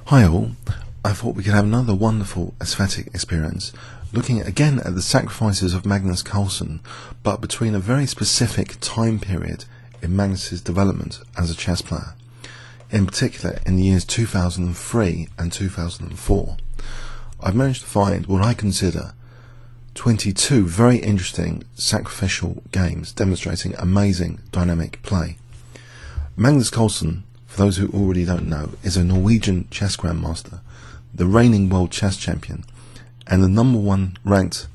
Hi all, I thought we could have another wonderful aesthetic experience looking again at the sacrifices of Magnus Carlsen, but between a very specific time period in Magnus's development as a chess player, in particular in the years 2003 and 2004. I've managed to find what I consider 22 very interesting sacrificial games demonstrating amazing dynamic play. Magnus Carlsen, for those who already don't know, is a Norwegian chess grandmaster, the reigning world chess champion, and the #1 ranked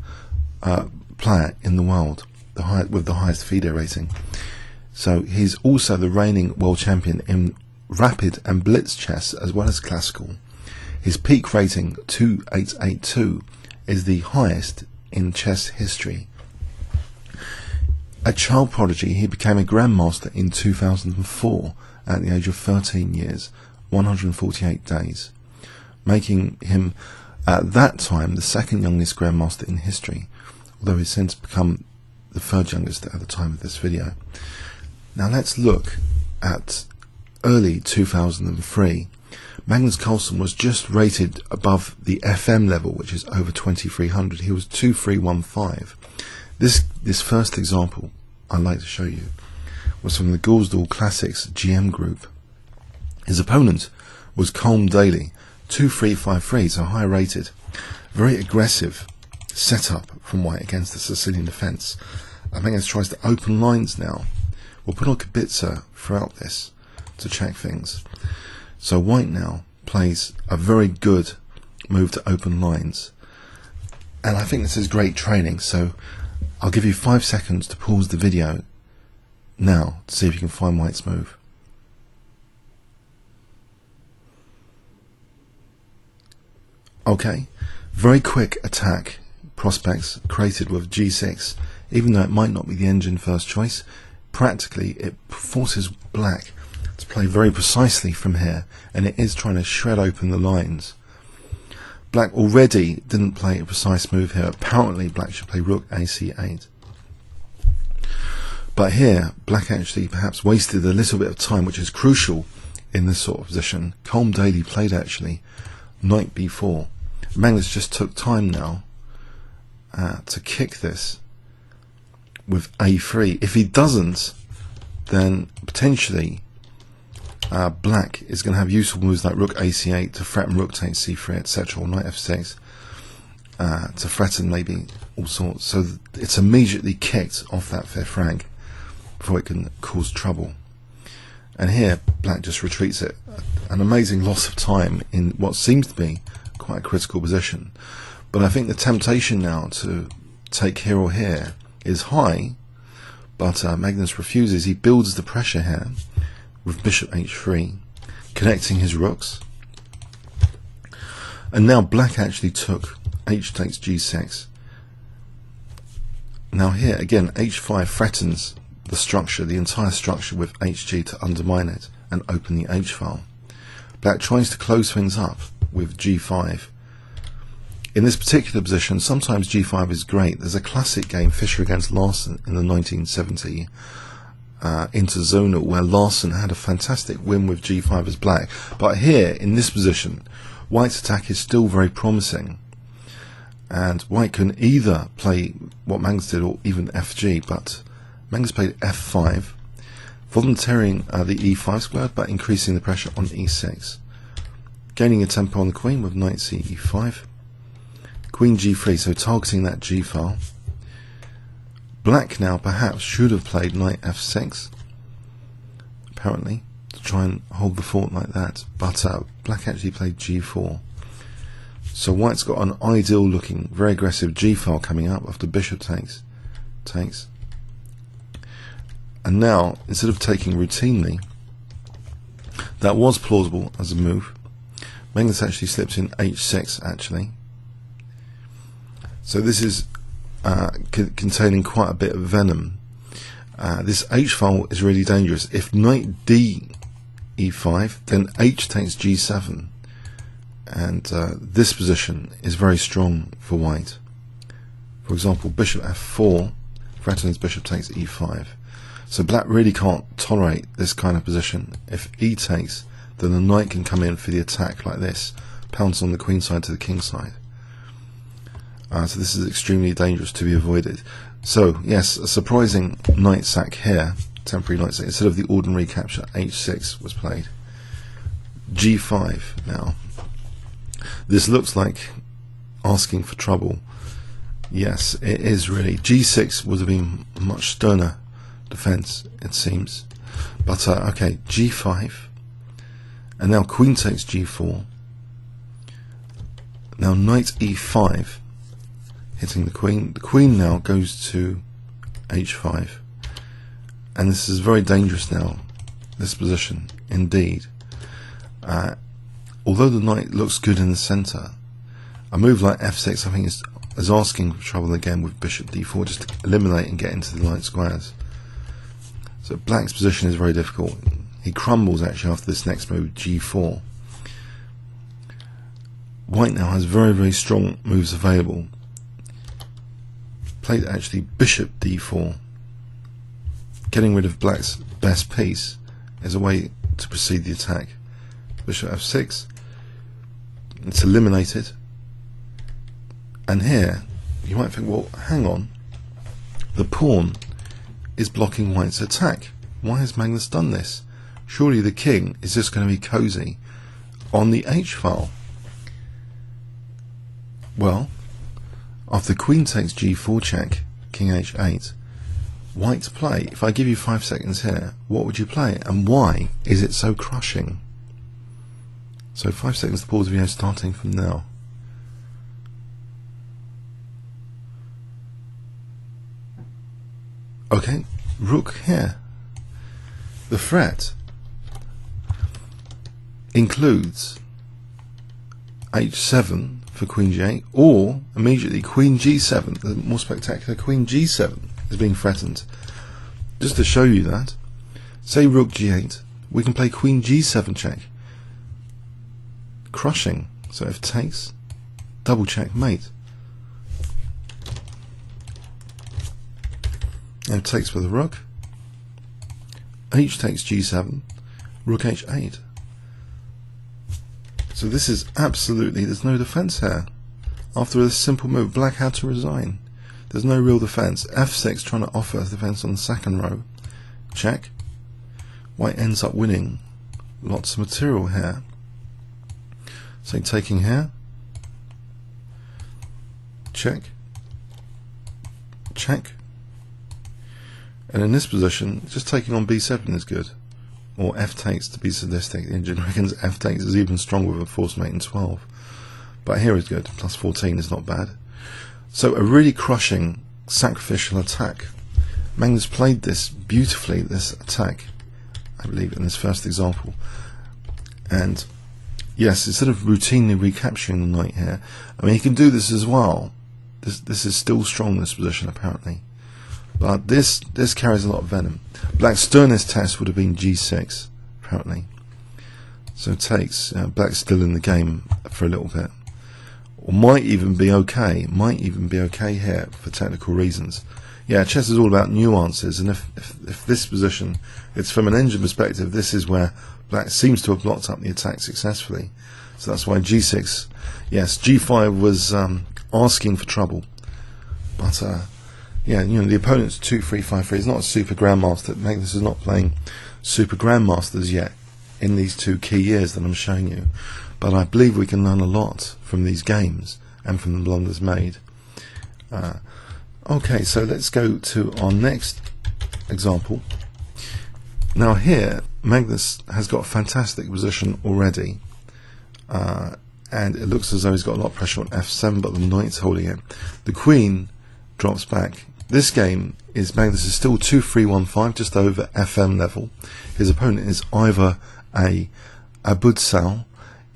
player in the world, with the highest FIDE rating. So he's also the reigning world champion in rapid and blitz chess as well as classical. His peak rating, 2882, is the highest in chess history. A child prodigy, he became a grandmaster in 2004 at the age of 13 years, 148 days, making him at that time the second youngest grandmaster in history, although he's since become the third youngest at the time of this video. Now let's look at early 2003. Magnus Carlsen was just rated above the FM level, which is over 2300. He was 2315. This first example I'd like to show you was from the Gulsdal Classics GM group. His opponent was Colm Daly, 2353, so high rated. Very aggressive setup from White against the Sicilian defence. Magnus tries to open lines now. We'll put on Kibitzer throughout this to check things. So White now plays a very good move to open lines. And I think this is great training, so I'll give you 5 seconds to pause the video now to see if you can find White's move. Okay, very quick attack prospects created with G6. Even though it might not be the engine first choice, practically it forces Black to play very precisely from here, and it is trying to shred open the lines. Black already didn't play a precise move here. Apparently Black should play Rook AC8. But here, Black actually perhaps wasted a little bit of time, which is crucial in this sort of position. Colm Daly played actually Knight B4. Magnus just took time now to kick this with A3. If he doesn't, then potentially Black is going to have useful moves like Rook AC8 to threaten Rook takes C3, etc., or Knight F6 to threaten maybe all sorts. So it's immediately kicked off that fifth rank before it can cause trouble. And here Black just retreats it. An amazing loss of time in what seems to be quite a critical position. But I think the temptation now to take here or here is high, but Magnus refuses. He builds the pressure here with Bishop H3, connecting his rooks. And now Black actually took H takes G6. Now here again H5 threatens the structure, the entire structure, with HG to undermine it and open the H file. Black tries to close things up with G5. In this particular position, sometimes G5 is great. There's a classic game, Fischer against Larsen, in the 1970 Interzonal, where Larsen had a fantastic win with G5 as Black. But here, in this position, White's attack is still very promising. And White can either play what Magnus did or even FG, but Magnus played F5, volunteering the E5 square, but increasing the pressure on E6. Gaining a tempo on the Queen with Knight C E5. Queen G3, so targeting that G file. Black now perhaps should have played Knight F6, apparently, to try and hold the fort like that, but Black actually played G4. So White's got an ideal looking, very aggressive G file coming up after Bishop takes. And now, instead of taking routinely, that was plausible as a move. Magnus actually slips in H6 actually. So this is containing quite a bit of venom. This H file is really dangerous. If Knight D E5, then H takes G7, and this position is very strong for White. For example, Bishop F4 threatens Bishop takes E5. So Black really can't tolerate this kind of position. If E takes, then the knight can come in for the attack like this, pounce on the queen side to the king side. So this is extremely dangerous to be avoided. So yes, a surprising knight sack here, temporary knight sack, instead of the ordinary capture. h6 was played. g5 now. This looks like asking for trouble. Yes, it is really. g6 would have been a much sterner defense, it seems. But okay, g5, and now queen takes g4. Now knight e5, hitting the queen. The queen now goes to h5, and this is very dangerous now, this position, indeed. Although the knight looks good in the center, a move like f6 I think is asking for trouble again with bishop d4, just to eliminate and get into the light squares. So black's position is very difficult. He crumbles actually after this next move, g4. White now has very, very strong moves available. Played actually bishop d4. Getting rid of black's best piece is a way to proceed the attack. Bishop f6. It's eliminated. And here, you might think, well, hang on. The pawn is blocking white's attack. Why has Magnus done this? Surely the king is just going to be cozy on the h-file. Well, after queen takes g4 check, king h8, white to play. If I give you 5 seconds here, what would you play? And why is it so crushing? So 5 seconds to pause the video starting from now. Okay, rook here. The threat includes h7 for queen g8, or immediately queen g7, the more spectacular queen g7 is being threatened. Just to show you that, say rook g8, we can play queen g7 check. Crushing. So if takes, double check mate. Now takes with the rook. H takes g7, rook h8. So this is absolutely, there's no defense here. After this simple move, black had to resign. There's no real defense. f6 trying to offer defense on the second row. Check. White ends up winning lots of material here. So taking here. Check. Check. And in this position, just taking on b7 is good. Or f takes to be sadistic. The engine reckons f takes is even stronger with a force mate in 12. But here is good. Plus 14 is not bad. So a really crushing sacrificial attack. Magnus played this beautifully, this attack, I believe, in this first example. And yes, instead of routinely recapturing the knight here, I mean, he can do this as well. This is still strong in this position, apparently. But this carries a lot of venom. Black's sternest test would have been g6, apparently. So takes. Black's still in the game for a little bit. Or might even be okay. Might even be okay here for technical reasons. Yeah, chess is all about nuances, and if this position, it's from an engine perspective, this is where black seems to have blocked up the attack successfully. So that's why g6. Yes, g5 was asking for trouble. But yeah, you know, the opponent's 2-3-5-3. He's not a super grandmaster. Magnus is not playing super grandmasters yet in these 2 key years that I'm showing you. But I believe we can learn a lot from these games and from the blunders made. Okay, so let's go to our next example. Now here, Magnus has got a fantastic position already. And it looks as though he's got a lot of pressure on f7, but the knight's holding it. The queen drops back. This game is Magnus is still 2-3-1-5, just over FM level. His opponent is either a Abudsal.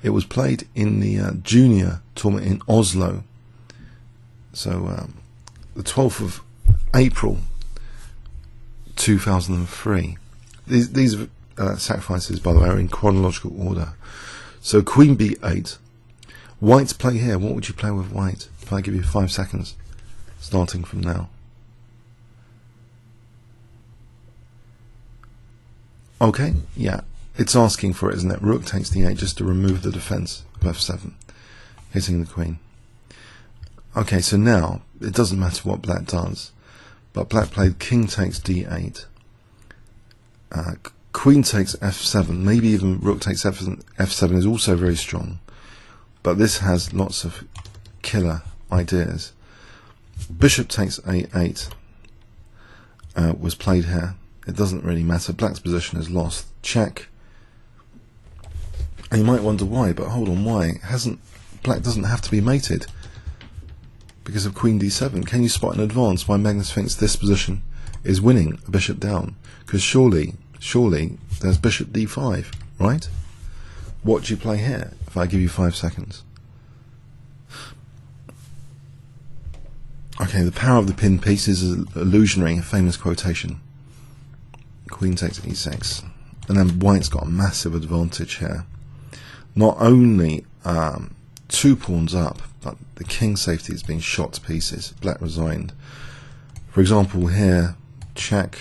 It was played in the junior tournament in Oslo. So the 12th of April 2003. These sacrifices, by the way, are in chronological order. So queen b8. White's play here. What would you play with white? If I give you 5 seconds, starting from now. Okay, yeah. it's asking for it, isn't it? Rook takes d8 just to remove the defense of f7, hitting the queen. Okay, so now it doesn't matter what black does, but black played king takes d8, queen takes f7, maybe even rook takes f7 is also very strong, but this has lots of killer ideas. Bishop takes a8 was played here. It doesn't really matter. Black's position is lost. Check. And you might wonder why, but hold on, why? Black doesn't have to be mated because of queen d7. Can you spot in advance why Magnus thinks this position is winning a bishop down? Because surely there's bishop d5, right? What do you play here if I give you 5 seconds? Okay, the power of the pinned piece is illusionary, a famous quotation. Queen takes e6, and then white's got a massive advantage here. Not only 2 pawns up, but the king safety is being shot to pieces. Black resigned. For example, here, check,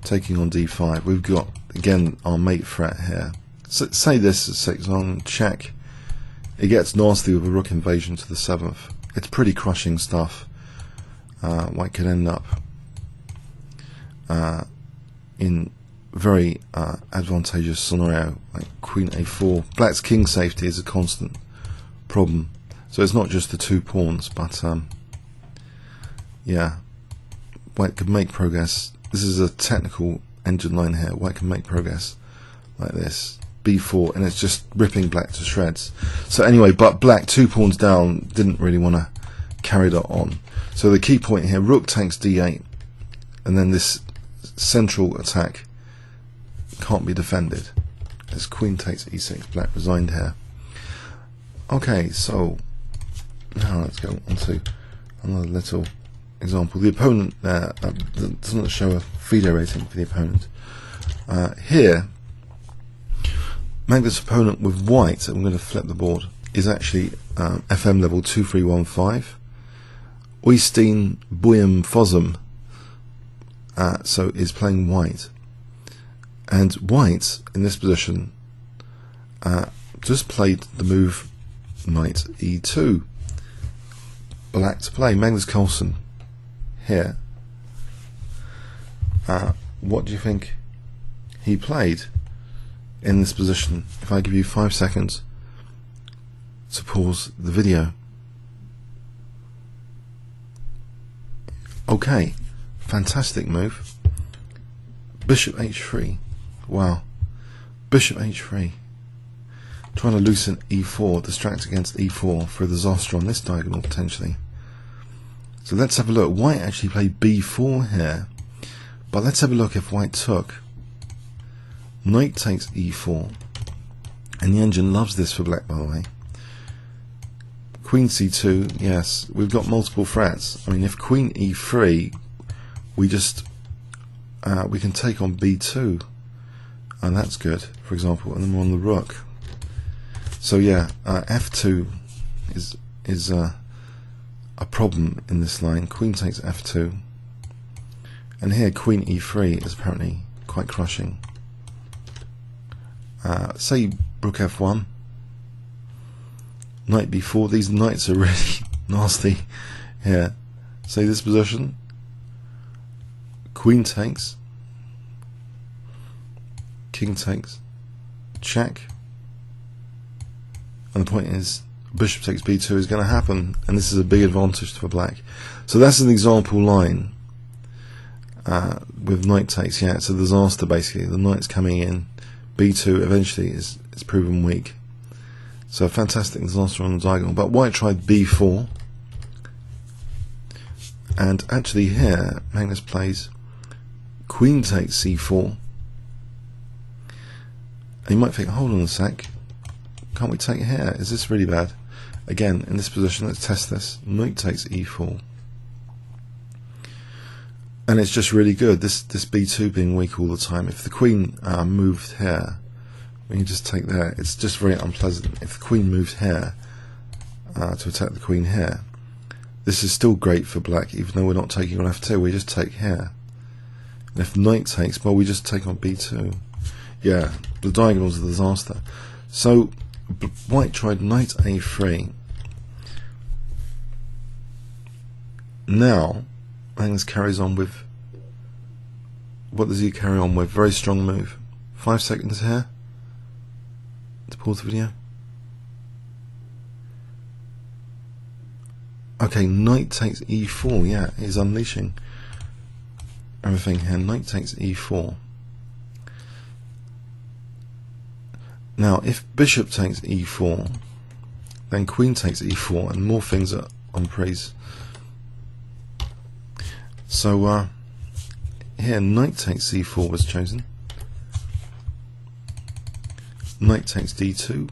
taking on d5. We've got, again, our mate threat here. So, say this is 6 on, check. It gets nasty with a rook invasion to the 7th. It's pretty crushing stuff. White could end up in very advantageous scenario, like queen a4. Black's king safety is a constant problem. So it's not just the 2 pawns, but yeah, white could make progress. This is a technical engine line here. White can make progress like this. b4, and it's just ripping black to shreds. So anyway, but black 2 pawns down didn't really want to carry that on. So the key point here, rook takes d8, and then this central attack can't be defended as queen takes e6. Black resigned here. Okay, so now let's go on to another little example. The opponent there doesn't show a FIDE rating for the opponent. Here, Magnus' opponent with white, I'm going to flip the board, is actually FM level 2315. Oystein Boyum Fossum, so is playing white. And white, in this position, just played the move knight e2. Black to play. Magnus Carlsen here. What do you think he played in this position? If I give you 5 seconds to pause the video. Okay, fantastic move. Bishop h3. Wow. Bishop h3. Trying to loosen e4, distract against e4 for a disaster on this diagonal potentially. So let's have a look. White actually played b4 here. But let's have a look if white took. Knight takes e4. And the engine loves this for black, by the way. Queen c2, yes, we've got multiple threats. I mean, if queen e3, we just we can take on b2, and that's good, for example. And then we're on the rook. So yeah, f2 is a problem in this line. Queen takes f2, and here queen e3 is apparently quite crushing. Say rook f1. Knight b4, these knights are really nasty here. Say this position, queen takes, king takes, check, and the point is bishop takes b2 is going to happen, and this is a big advantage for black. So that's an example line with knight takes. Yeah, it's a disaster basically. The knight's coming in, b2 eventually is proven weak. So a fantastic disaster on the diagonal. But white tried b4, and actually here Magnus plays queen takes c4. And you might think, hold on a sec, can't we take it here? Is this really bad? Again, in this position, let's test this. Knight takes e4, and it's just really good. This b2 being weak all the time. If the queen moved here, we can just take there. It's just very unpleasant. If the queen moves here to attack the queen here, this is still great for black, even though we're not taking on f2. We just take here. And if knight takes, well, we just take on b2. Yeah, The diagonal's a disaster. So white tried knight a3. Now Magnus carries on with, what does he carry on with? Very strong move. 5 seconds here to pause the video. Okay, knight takes e4. Yeah, he's unleashing everything here. Knight takes e4. Now, if bishop takes e4, then queen takes e4, and more things are on prise. So here, knight takes c4 was chosen. Knight takes d2.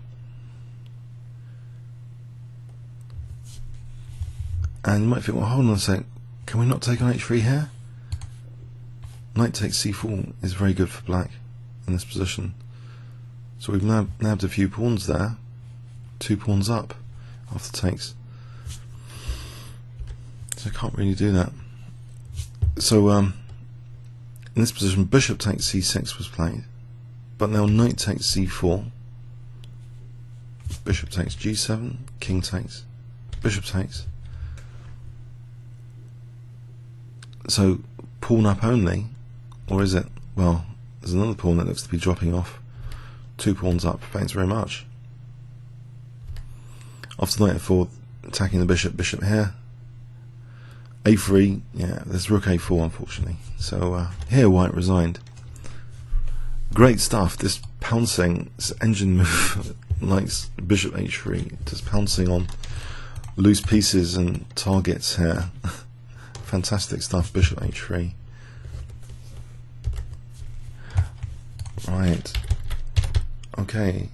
And you might think, well, hold on a sec, can we not take on h3 here? Knight takes c4 is very good for black in this position. So we've nabbed a few pawns there. 2 pawns up after takes. So I can't really do that. So in this position, bishop takes c6 was played. But now knight takes c4. Bishop takes g7. King takes. Bishop takes. So pawn up only, or is it? Well, there's another pawn that looks to be dropping off. 2 pawns up. Thanks very much. After knight f4, attacking the bishop. Bishop here. a3. Yeah, there's rook a4 unfortunately. So here white resigned. Great stuff. This pouncing, this engine move likes bishop h3. Just pouncing on loose pieces and targets here. Fantastic stuff. Bishop h3. Right. Okay.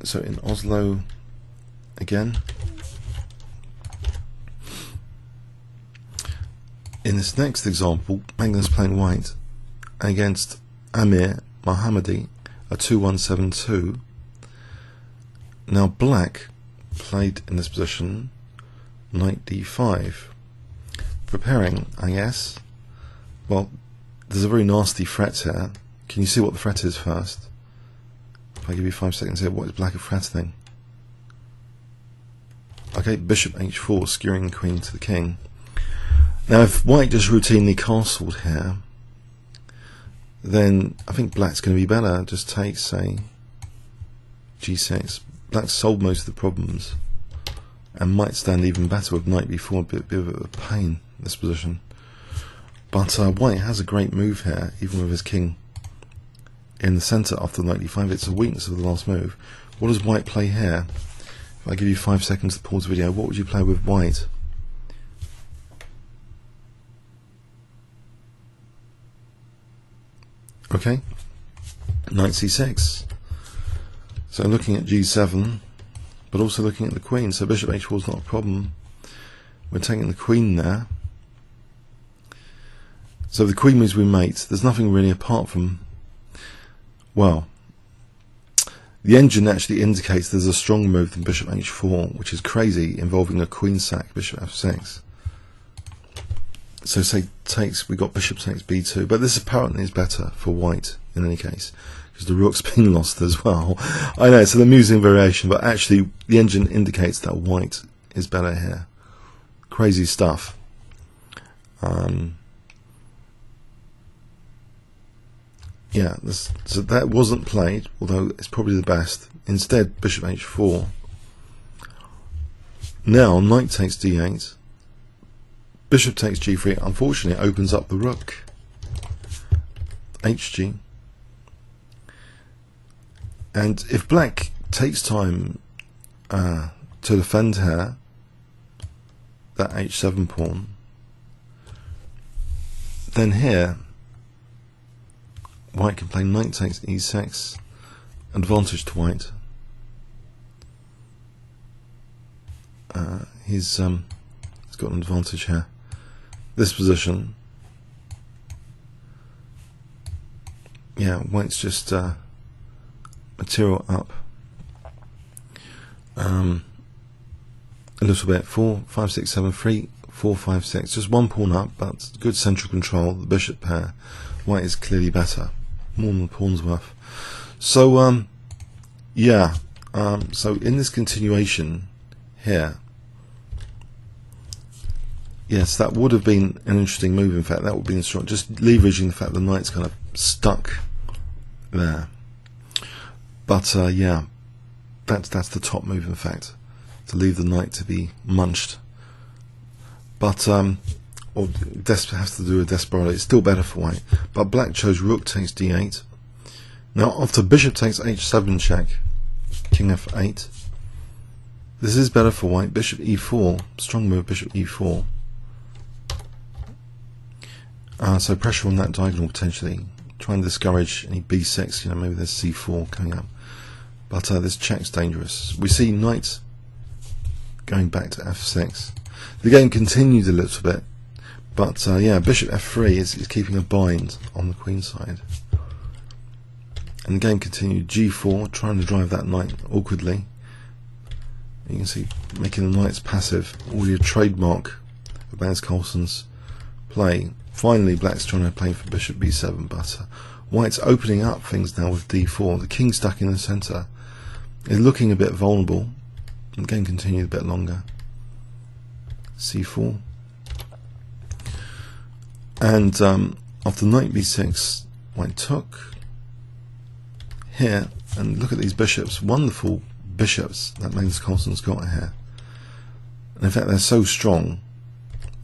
So in Oslo again. In this next example, Magnus playing white against Amir Mohammadi, a 2-1-7-2. Now black played in this position knight d5. Preparing, I guess. Well, there's a very nasty threat here. Can you see what the threat is first? If I give you 5 seconds here, what is black threatening? Okay, bishop h4, skewering the queen to the king. Now if white just routinely castled here, then I think black's going to be better. Just take, say, g6. Black's solved most of the problems and might stand even better with knight b4, a bit of a pain in this position. But white has a great move here, even with his king in the centre after knight d5. It's a weakness of the last move. What does white play here? If I give you 5 seconds to pause the video, what would you play with white? Okay, knight c6. So looking at g7, but also looking at the queen. So bishop h4 is not a problem. We're taking the queen there. So the queen moves we mate. There's nothing really apart from, well, the engine actually indicates there's a stronger move than bishop h4, which is crazy, involving a queen sack, bishop f6. So say takes, we got bishop takes b2, but this apparently is better for white in any case, because the rook's been lost as well. I know, it's an amusing variation, but actually the engine indicates that white is better here. Crazy stuff. Yeah, so that wasn't played, although it's probably the best. Instead, bishop h4. Now knight takes d8. Bishop takes g3. Unfortunately, it opens up the rook. hg. And if black takes time to defend here, that h7 pawn, then here white can play knight takes e6, advantage to white. He's got an advantage here. This position, yeah, white's just material up a little bit. 4, 5, 6, 7, 3, 4, 5, 6. Just one pawn up, but good central control. The bishop pair. White is clearly better, more than the pawn's worth. So yeah, so in this continuation here, yes, that would have been an interesting move. In fact, that would be strong, just leveraging the fact the knight's kind of stuck there. But yeah, that's the top move, in fact, to leave the knight to be munched. But or has to do with desperado. It's still better for white. But black chose rook takes d8. Now after bishop takes h7 check, king f8. This is better for white. Bishop e4, strong move. Bishop e4. So pressure on that diagonal potentially. Try and discourage any b6. You know, maybe there's c4 coming up. But this check's dangerous. We see knight going back to f6. The game continued a little bit, but yeah, bishop f3 is keeping a bind on the queen side. And the game continued. g4, trying to drive that knight awkwardly. You can see making the knights passive, already a trademark of Magnus Carlsen's play. Finally, black's trying to play for bishop b7, but white's opening up things now with d4. The king stuck in the centre is looking a bit vulnerable. The game continued a bit longer. c4. And after knight b6, white took here, and look at these bishops, wonderful bishops that Magnus Carlsen's got here. And in fact, they're so strong,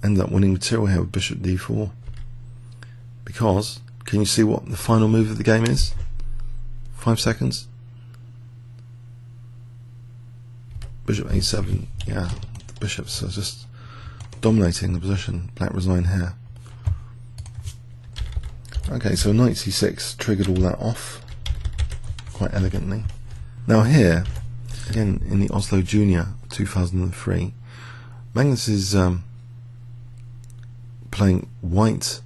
ended up winning material here with bishop d4. Because, can you see what the final move of the game is? 5 seconds. Bishop a7, yeah, the bishops are just dominating the position. Black resign here. Okay, so knight c6 triggered all that off quite elegantly. Now here, again in the Oslo Junior 2003, Magnus is playing white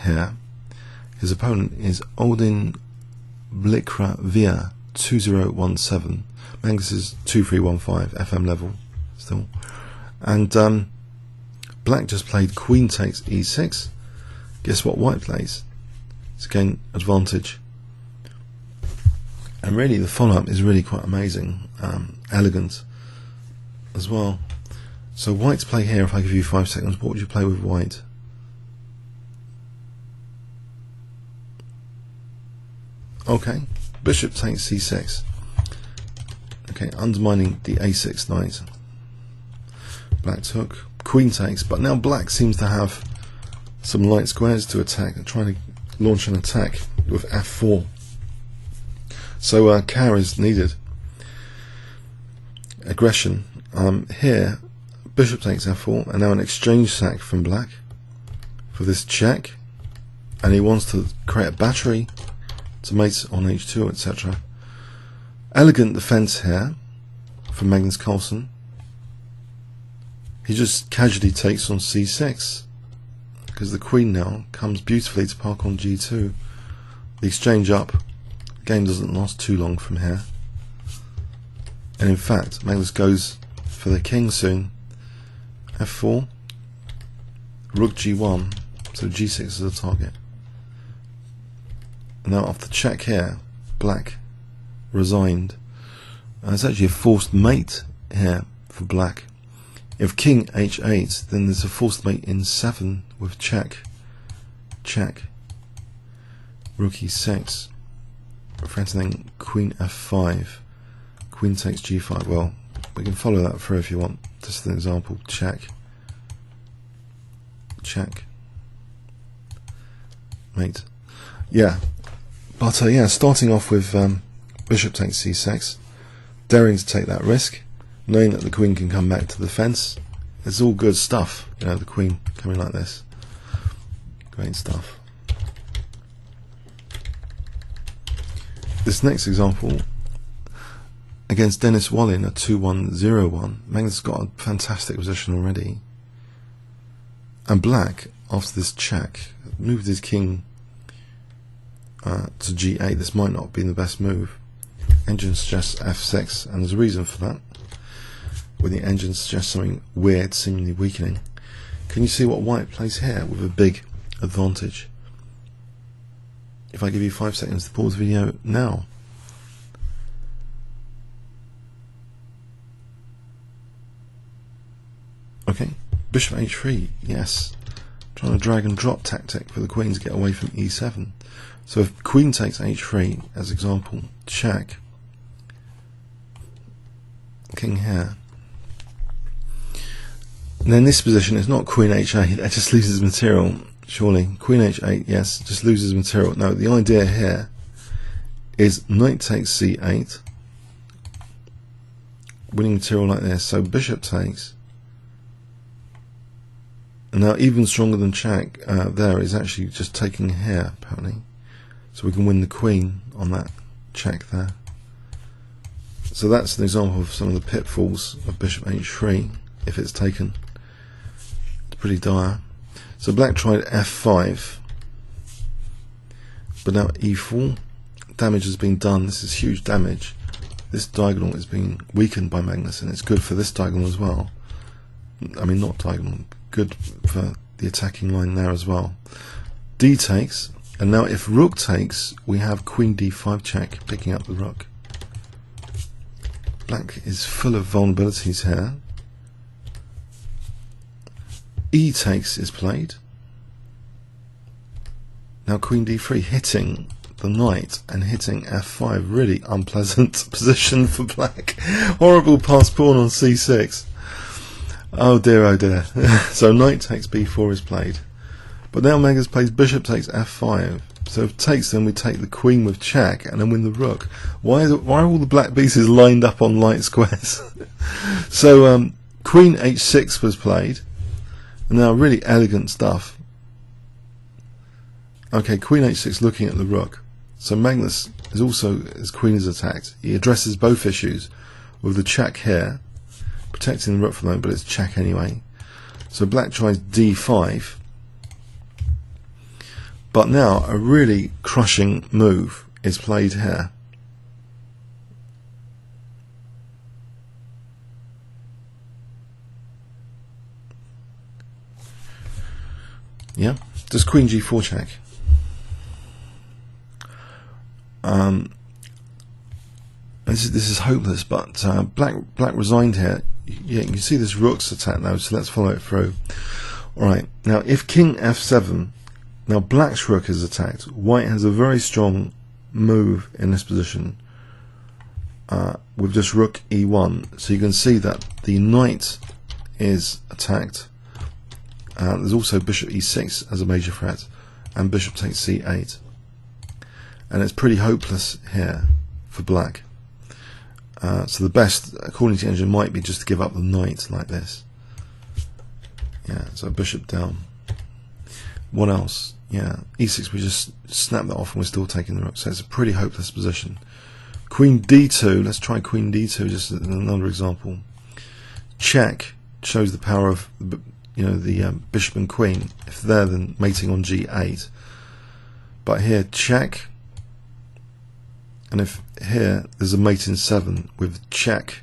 here. His opponent is Odin Blikra Via 2017. Magnus is 2315 FM level still. And black just played queen takes e6. Guess what white plays? It's again advantage. And really the follow-up is really quite amazing, elegant as well. So white's play here, if I give you 5 seconds, what would you play with white? Okay, bishop takes c6. Okay, undermining the a6 knight. Black took, queen takes, but now black seems to have some light squares to attack, and trying to launch an attack with f4. So care is needed. Aggression. Here, bishop takes f4, and now an exchange sack from black for this check, and he wants to create a battery to mate on h2, etc. Elegant defense here from Magnus Carlsen. He just casually takes on c6 because the queen now comes beautifully to park on g2. The exchange up. The game doesn't last too long from here. And in fact, Magnus goes for the king soon. f4, rook g1, so g6 is the target. And now after check here, black resigned. And it's actually a forced mate here for black. If king h8, then there's a forced mate in 7 with check, check, rook e6, threatening queen f5, queen takes g5. Well, we can follow that through if you want. Just an example, check, check, mate. Yeah, but yeah, starting off with bishop takes c6, daring to take that risk, knowing that the queen can come back to the fence. It's all good stuff, you know, the queen coming like this. Great stuff. This next example against Dennis Wallin, a 2-1-0-1. Magnus got a fantastic position already. And black, after this check, moved his king to g8. This might not have been the best move. Engine suggests f6, and there's a reason for that. When the engine suggests something weird, seemingly weakening. Can you see what white plays here with a big advantage? If I give you 5 seconds to pause the video now. bishop h3, yes. Trying to drag and drop tactic for the queen to get away from e7. So if queen takes h3, as example, check, king here. And then this position is not queen h8, that just loses material, surely. Queen h8, yes, just loses material. No, the idea here is knight takes c8, winning material like this. So bishop takes. And now even stronger than check there is actually just taking here, apparently. So we can win the queen on that check there. So that's an example of some of the pitfalls of bishop h3 if it's taken. It's pretty dire. So black tried f5, but now e4. Damage has been done. This is huge damage. This diagonal is being weakened by Magnus, and it's good for this diagonal as well. I mean, not diagonal, good for the attacking line there as well. D takes, and now if rook takes, we have queen d5 check, picking up the rook. Black is full of vulnerabilities here. E takes is played. Now queen d3, hitting the knight and hitting f5, really unpleasant position for black. Horrible pass pawn on c6. Oh dear, oh dear. So knight takes b4 is played. But now Magnus plays bishop takes f5. So if takes, then we take the queen with check and then win the rook. Why are all the black pieces lined up on light squares? So queen h6 was played. And now really elegant stuff. Okay, queen h6 looking at the rook. So Magnus is also, his queen is attacked. He addresses both issues with the check here, protecting the rook from them, but it's check anyway. So black tries d5. But now a really crushing move is played here. Yeah, does queen g4 check? This is hopeless, but black resigned here. Yeah, you can see this rook's attack now, so let's follow it through. Alright, now if king f7, now black's rook is attacked. White has a very strong move in this position with just rook e1. So you can see that the knight is attacked. There's also bishop e6 as a major threat, and bishop takes c8. And it's pretty hopeless here for black. So the best, according to engine, might be just to give up the knight like this. Yeah, so bishop down. What else? Yeah, e6, we just snap that off and we're still taking the rook. So it's a pretty hopeless position. Queen d2, let's try queen d2 just as another example. Check shows the power of the bishop and queen. If they're then mating on g8. But here, check. And if here there's a mate in 7 with check,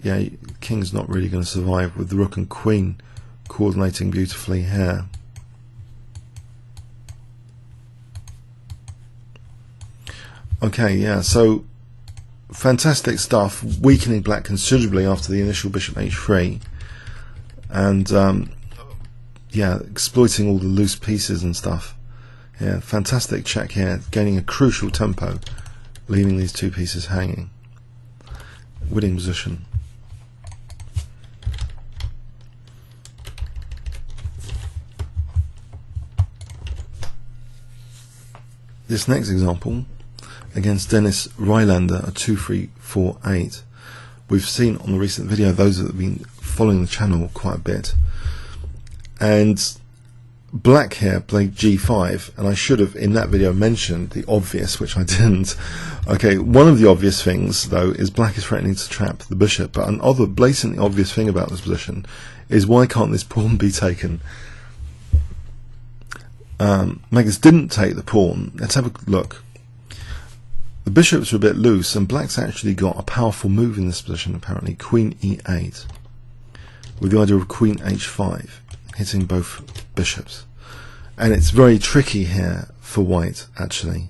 yeah, king's not really going to survive with the rook and queen coordinating beautifully here. Okay, yeah, so fantastic stuff, weakening black considerably after the initial bishop h3, and yeah, exploiting all the loose pieces and stuff. Yeah, fantastic check here, gaining a crucial tempo, leaving these two pieces hanging. Winning position. This next example against Dennis Rylander, a 2-3-4-8. We've seen on the recent video, those that have been following the channel quite a bit. And black here played g5, and I should have in that video mentioned the obvious, which I didn't. Okay, one of the obvious things though is black is threatening to trap the bishop, but another blatantly obvious thing about this position is why can't this pawn be taken? Magnus didn't take the pawn. Let's have a look. The bishops are a bit loose, and black's actually got a powerful move in this position apparently, queen e8, with the idea of queen h5, hitting both bishops. And it's very tricky here for white actually.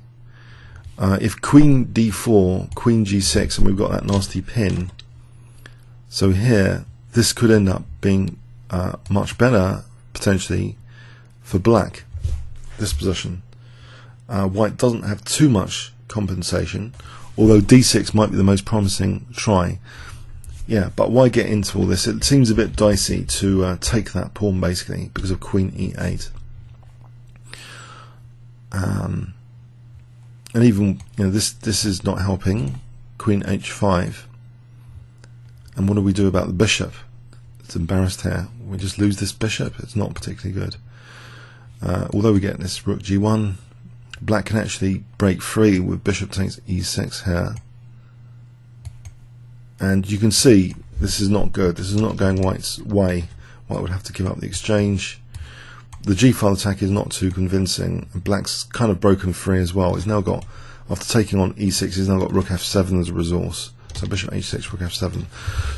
If queen d4, queen g6, and we've got that nasty pin, so here this could end up being much better potentially for black, this position. White doesn't have too much compensation, although d6 might be the most promising try. Yeah, but why get into all this? It seems a bit dicey to take that pawn basically because of queen e8. And even, you know, this is not helping. Queen h5. And what do we do about the bishop? It's embarrassed here. We just lose this bishop. It's not particularly good. Although we get this rook g1, black can actually break free with bishop takes e6 here. And you can see this is not good. This is not going White's way. White would have to give up the exchange. The g-file attack is not too convincing. And black's kind of broken free as well. He's now got, after taking on e6, he's now got rook f7 as a resource. So bishop h6, rook f7.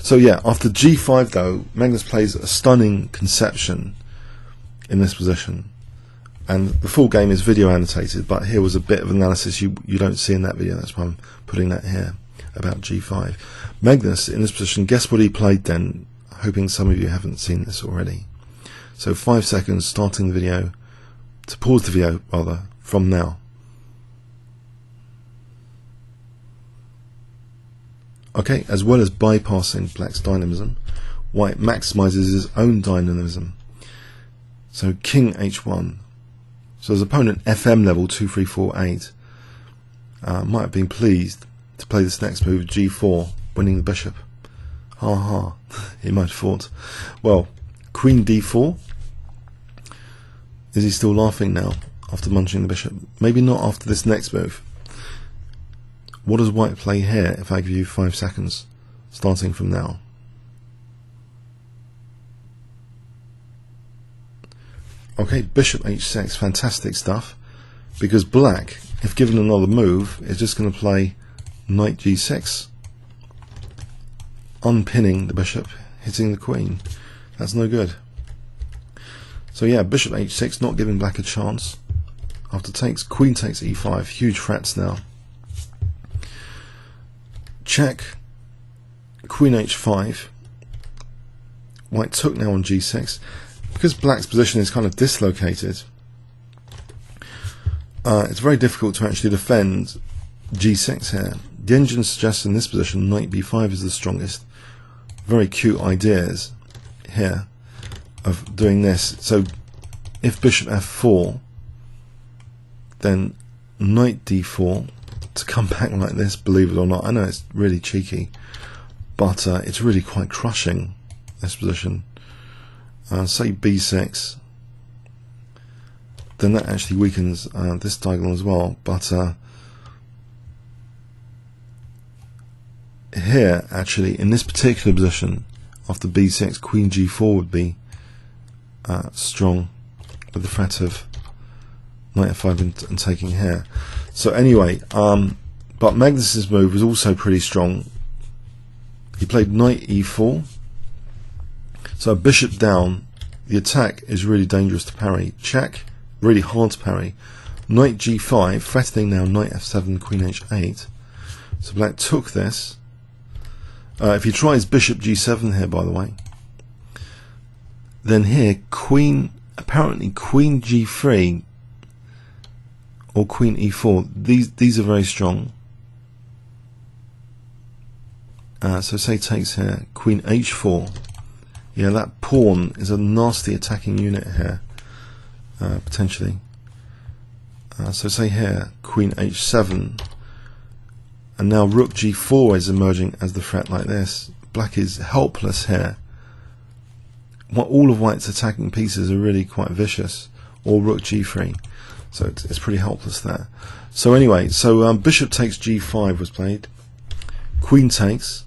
So yeah, after g5 though, Magnus plays a stunning conception in this position. And the full game is video annotated, but here was a bit of analysis you don't see in that video. That's why I'm putting that here about g5. Magnus in this position, guess what he played then? Hoping some of you haven't seen this already. So 5 seconds starting the video, to pause the video rather, from now. Okay, as well as bypassing black's dynamism, White maximizes his own dynamism. So king h1. So his opponent FM level 2, 3, 4, 8 might have been pleased to play this next move g4, winning the bishop. Ha ha, he might have thought. Well, queen d4. Is he still laughing now after munching the bishop? Maybe not after this next move. What does White play here if I give you 5 seconds, starting from now? Okay, bishop h6, fantastic stuff, because black, if given another move, is just going to play knight g6, unpinning the bishop, hitting the queen. That's no good. So yeah, bishop h6, not giving black a chance. After takes, queen takes e5, huge threats now. Check, queen h5, White took now on g6. Because black's position is kind of dislocated, it's very difficult to actually defend g6 here. The engine suggests in this position knight b5 is the strongest. Very cute ideas here of doing this. So if bishop f4, then knight d4 to come back like this, believe it or not. I know it's really cheeky, but it's really quite crushing, this position. Say b6, then that actually weakens this diagonal as well, but here actually in this particular position after b6, queen g4 would be strong with the threat of knight f5 and taking here. So anyway, but Magnus's move was also pretty strong. He played knight e4. So bishop down, the attack is really dangerous to parry. Check, really hard to parry. Knight g5, threatening now knight f7, queen h8. So black took this. If he tries bishop g7 here, by the way, then here queen, apparently queen g3 or queen e4. These are very strong. So say takes here, queen h4. Yeah, that pawn is a nasty attacking unit here, potentially. So say here, queen h7, and now rook g4 is emerging as the threat like this. Black is helpless here. All of White's attacking pieces are really quite vicious, or rook g3, so it's pretty helpless there. So anyway, so bishop takes g5 was played, queen takes,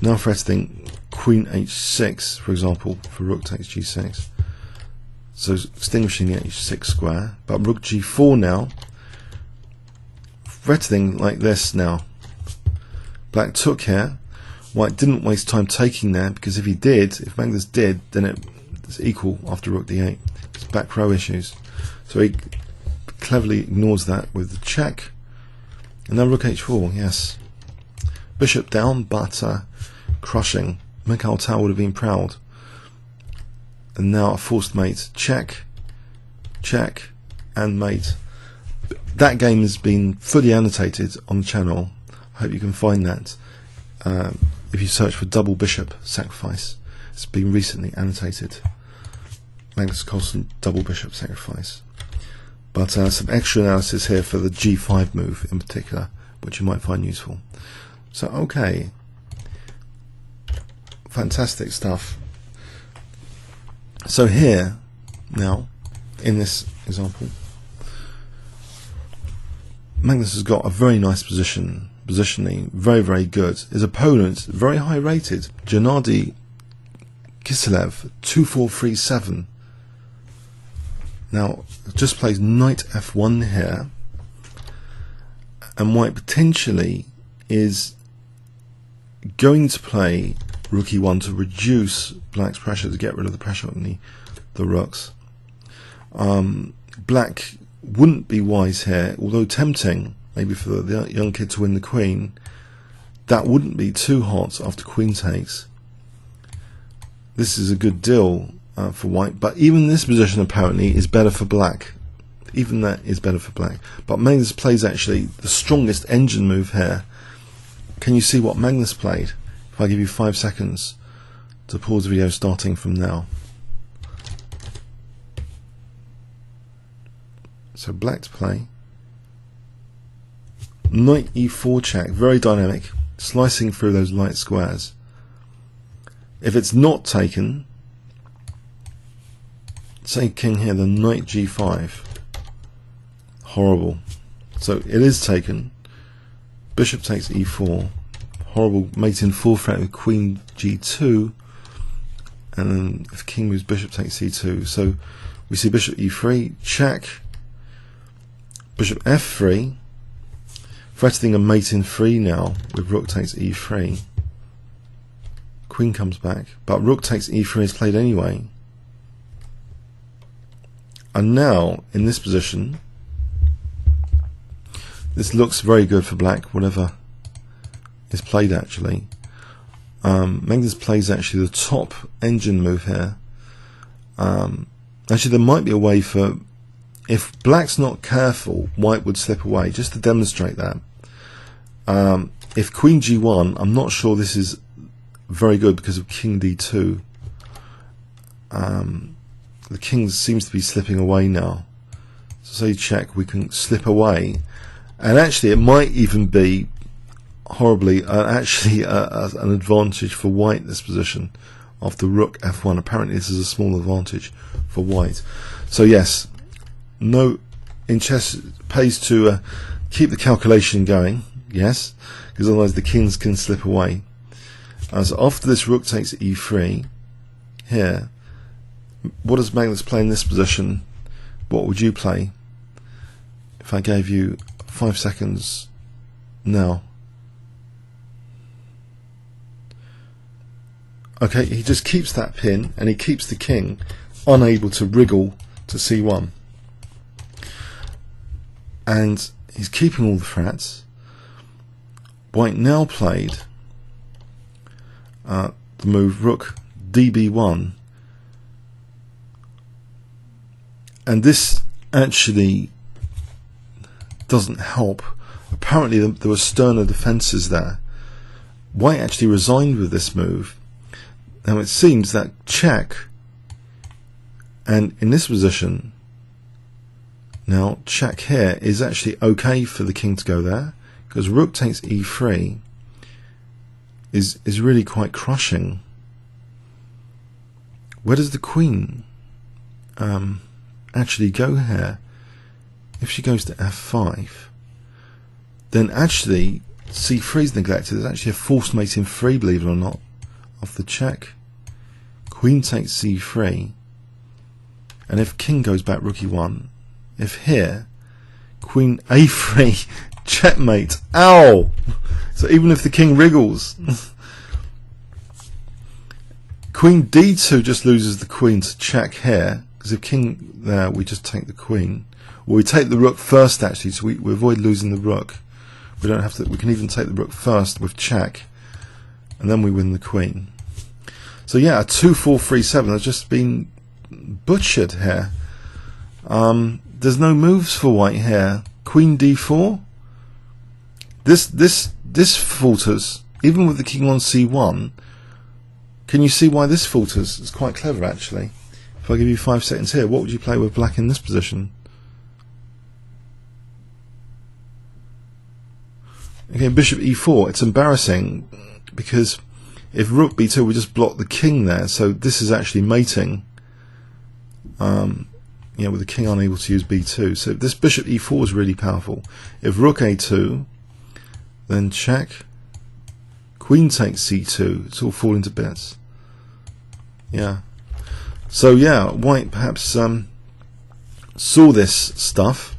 now threatening queen h6, for example, for rook takes g6. So extinguishing the h6 square, but rook g4 now, threatening like this now. Black took here. White didn't waste time taking there, because if he did, if Magnus did, then it's equal after rook d8. It's back row issues. So he cleverly ignores that with the check. And now rook h4, yes. Bishop down, but crushing. Mikhail Tal would have been proud. And now a forced mate. Check, check, and mate. That game has been fully annotated on the channel. I hope you can find that. If you search for double bishop sacrifice, it's been recently annotated. Magnus Carlsen double bishop sacrifice. But some extra analysis here for the G5 move in particular, which you might find useful. So okay, fantastic stuff. So here now, in this example, Magnus has got a very nice positioning, very, very good. His opponent, very high rated, Gennady Kiselev, 2437. Now, just plays knight f1 here, and white potentially is going to play rook e1 to reduce black's pressure, to get rid of the pressure on the rooks. Black wouldn't be wise here, although tempting, maybe for the young kid to win the queen. That wouldn't be too hot after queen takes. This is a good deal for white, but even this position apparently is better for black. Even that is better for black. But Magnus plays actually the strongest engine move here. Can you see what Magnus played? If I give you 5 seconds to pause the video starting from now. So black to play. Knight e4 check, very dynamic, slicing through those light squares. If it's not taken, say king here, the knight g5. Horrible. So it is taken. Bishop takes e4. Horrible mate in full threat with queen g2. And then if king moves, bishop takes c2. So we see bishop e3, check. Bishop f3. Threatening a mate in 3 now with rook takes e3. Queen comes back, but rook takes e3 is played anyway. And now in this position, this looks very good for black, whatever is played actually. Magnus plays actually the top engine move here. Actually there might be a way for, if black's not careful, white would slip away, just to demonstrate that. If queen g1, I'm not sure this is very good because of king d2. The king seems to be slipping away now. So say check, we can slip away. And actually it might even be horribly an advantage for white, this position after rook f1. Apparently this is a small advantage for white. So yes, no, in chess it pays to keep the calculation going, yes, because otherwise the kings can slip away. So after this rook takes e3 here, what does Magnus play in this position? What would you play? If I gave you 5 seconds now. Okay, he just keeps that pin and he keeps the king unable to wriggle to c1. And he's keeping all the threats. White now played the move rook db1. And this actually doesn't help. Apparently there were sterner defences there. White actually resigned with this move. Now it seems that check, and in this position, now check here is actually okay for the king to go there, because rook takes e3 is really quite crushing. Where does the queen actually go here? If she goes to f5, then actually c3 is neglected. There's actually a forced mate in 3, believe it or not, off the check. Queen takes c3, and if king goes back rook e1, if here queen a3, checkmate. Ow! So even if the king wriggles, queen d2 just loses the queen to check here, because if king there, we just take the queen. Well, we take the rook first actually, so we avoid losing the rook. We don't have to. We can even take the rook first with check, and then we win the queen. So yeah, a 2-4-3-7 has just been butchered here. There's no moves for white here. Queen d4. This falters, even with the king on c1. Can you see why this falters? It's quite clever, actually. If I give you 5 seconds here, what would you play with black in this position? Okay, bishop e4. It's embarrassing because if rook b2 we just block the king there, so this is actually mating. With the king unable to use b2. So this bishop e4 is really powerful. If rook a2, then check. Queen takes c2. It's all falling to bits. Yeah. So yeah, white perhaps saw this stuff,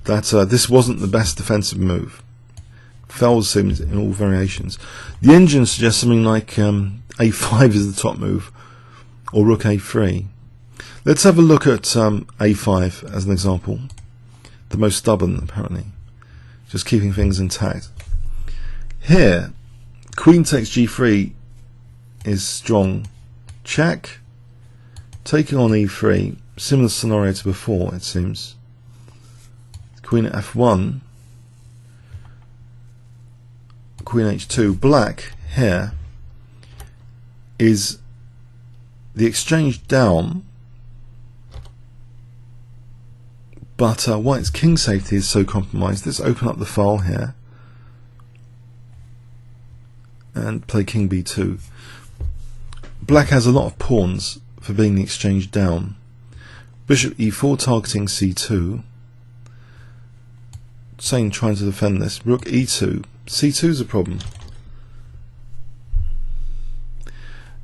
that this wasn't the best defensive move. Fails him in all variations. The engine suggests something like a5 is the top move, or rook a3. Let's have a look at a5 as an example. The most stubborn, apparently. Just keeping things intact. Here, queen takes g3 is strong. Check. Taking on e3. Similar scenario to before, it seems. Queen at f1. Queen h2. Black here is the exchange down, but white's king safety is so compromised. Let's open up the file here and play king b2. Black has a lot of pawns for being the exchange down. Bishop e4 targeting c2. Saying trying to defend this. Rook e2. c2 is a problem.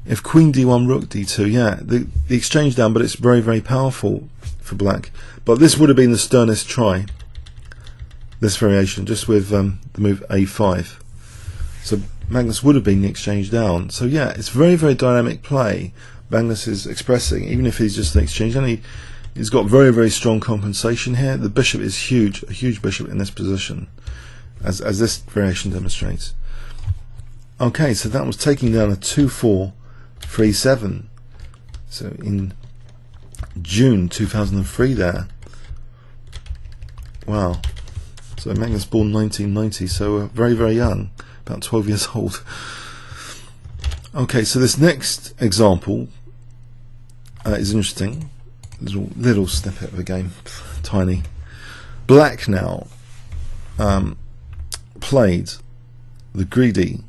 If queen d1, rook d2, yeah, the exchange down, but it's very, very powerful for black. But this would have been the sternest try, this variation, just with the move a5. So Magnus would have been the exchange down. So yeah, it's very, very dynamic play Magnus is expressing, even if he's just an exchange. And he's got very, very strong compensation here. The bishop is huge, a huge bishop in this position, as this variation demonstrates. Okay, so that was taking down a 2-4-3-7. So in June 2003 there. Wow. So Magnus born 1990, so very, very young, about 12 years old. Okay, so this next example is interesting. Little snippet of a game, tiny. Black now played the greedy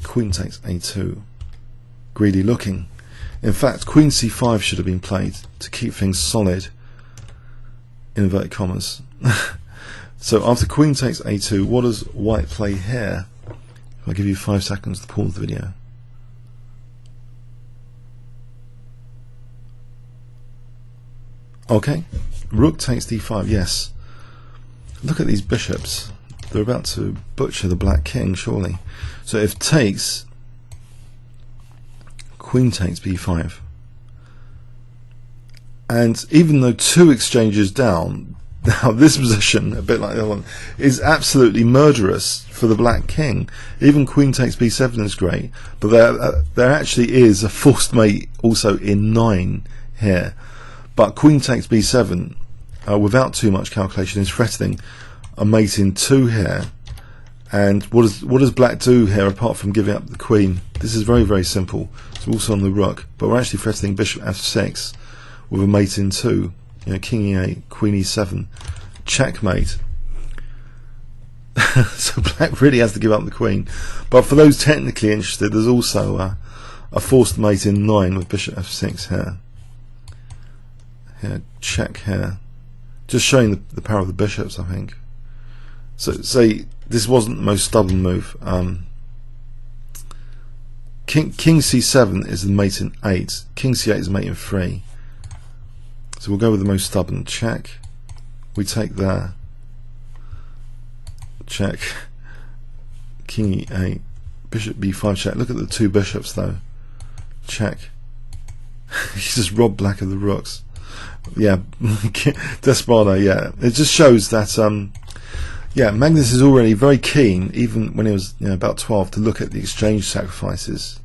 queen takes a2. Greedy looking. In fact, queen c5 should have been played to keep things solid, in inverted commas. So after queen takes a2, what does white play here? I'll give you 5 seconds to pause the video. Okay, rook takes d5, yes. Look at these bishops. They're about to butcher the black king, surely. So if takes, queen takes b5. And even though 2 exchanges down, now this position, a bit like the other one, is absolutely murderous for the black king. Even queen takes b7 is great, but there actually is a forced mate also in 9 here. But queen takes b7, without too much calculation, is threatening a mate in 2 here. And what does black do here apart from giving up the queen? This is very, very simple. It's also on the rook, but we're actually threatening bishop f6 with a mate in 2. You know, king e8, queen e7, checkmate. So black really has to give up the queen. But for those technically interested, there's also a forced mate in 9 with bishop f6 here. Here, check here. Just showing the power of the bishops, I think. So say this wasn't the most stubborn move. King c7 is the mate in 8. King c8 is the mate in 3. So we'll go with the most stubborn. Check. We take there. Check. King e8. Bishop b5 check. Look at the 2 bishops though. Check. He just robbed black of the rooks. Yeah. Desperado, yeah. It just shows that Yeah, Magnus is already very keen, even when he was about 12, to look at the exchange sacrifices,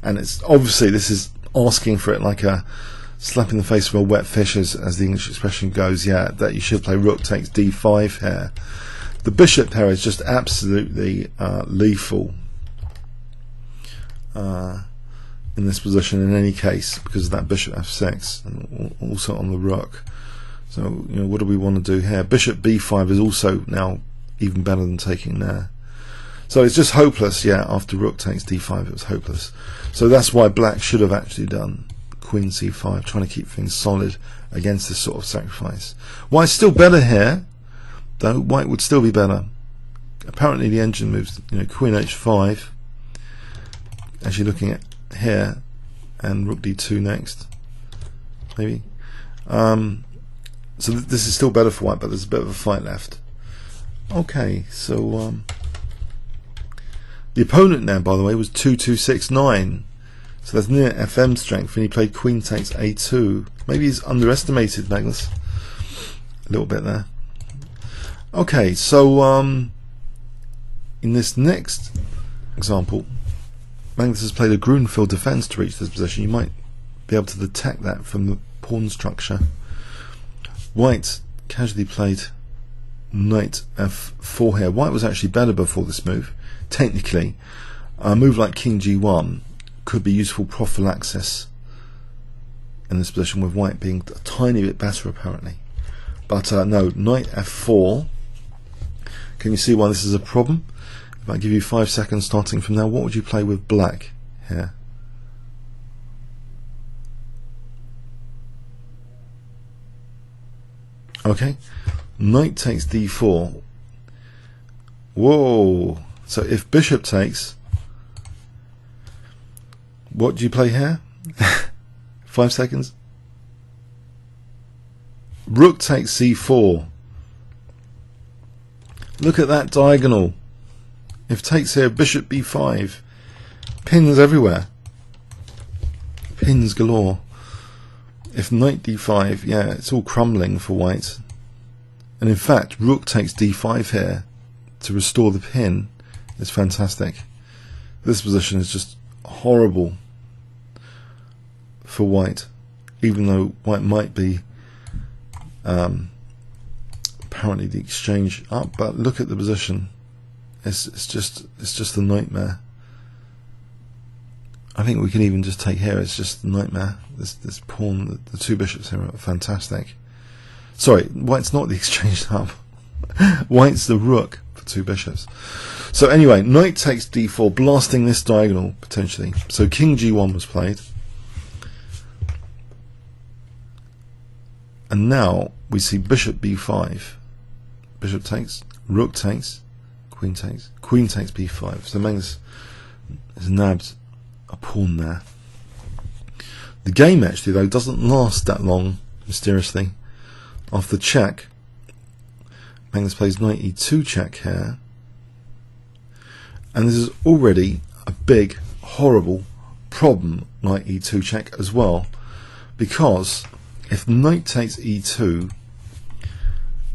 and it's obviously this is asking for it like a slap in the face of a wet fish, as the English expression goes. Yeah, that you should play rook takes d5 here. The bishop here is just absolutely lethal in this position in any case, because of that bishop f6 and also on the rook. So what do we want to do here? Bishop b5 is also now even better than taking there. So it's just hopeless. Yeah, after rook takes d5 it was hopeless. So that's why black should have actually done queen c5, trying to keep things solid against this sort of sacrifice. White's still better here, though. White would still be better. Apparently the engine moves, queen h5, as you're looking at here, and rook d2 next, maybe. So this is still better for white, but there's a bit of a fight left. Okay, so the opponent now, by the way, was 2-2-6-9. So that's near FM strength, and he played queen takes a2. Maybe he's underestimated Magnus a little bit there. Okay, so in this next example, Magnus has played a Grunfeld defense to reach this position. You might be able to detect that from the pawn structure. White casually played knight f4 here. White was actually better before this move. Technically, a move like king g1 could be useful prophylaxis in this position, with white being a tiny bit better apparently. But no, knight f4. Can you see why this is a problem? If I give you 5 seconds starting from now, what would you play with black here? Okay, knight takes d4. Whoa! So if bishop takes, what do you play here? 5 seconds. Rook takes c4. Look at that diagonal. If takes here, bishop b5. Pins everywhere. Pins galore. If knight d5, yeah, it's all crumbling for white. And in fact, rook takes d5 here to restore the pin is fantastic. This position is just horrible for white, even though white might be apparently the exchange up. But look at the position. It's just a nightmare. I think we can even just take here. It's just a nightmare. This pawn, the two bishops here are fantastic. Sorry, white's not the exchange up. White's the rook for two bishops. So anyway, knight takes d4, blasting this diagonal potentially. So king g1 was played, and now we see bishop b5. Bishop takes, rook takes, queen takes b5. So Magnus has nabbed a pawn there. The game actually though doesn't last that long, mysteriously. After check, Magnus plays knight e2 check here, and this is already a big, horrible problem, knight e2 check as well, because if knight takes e2,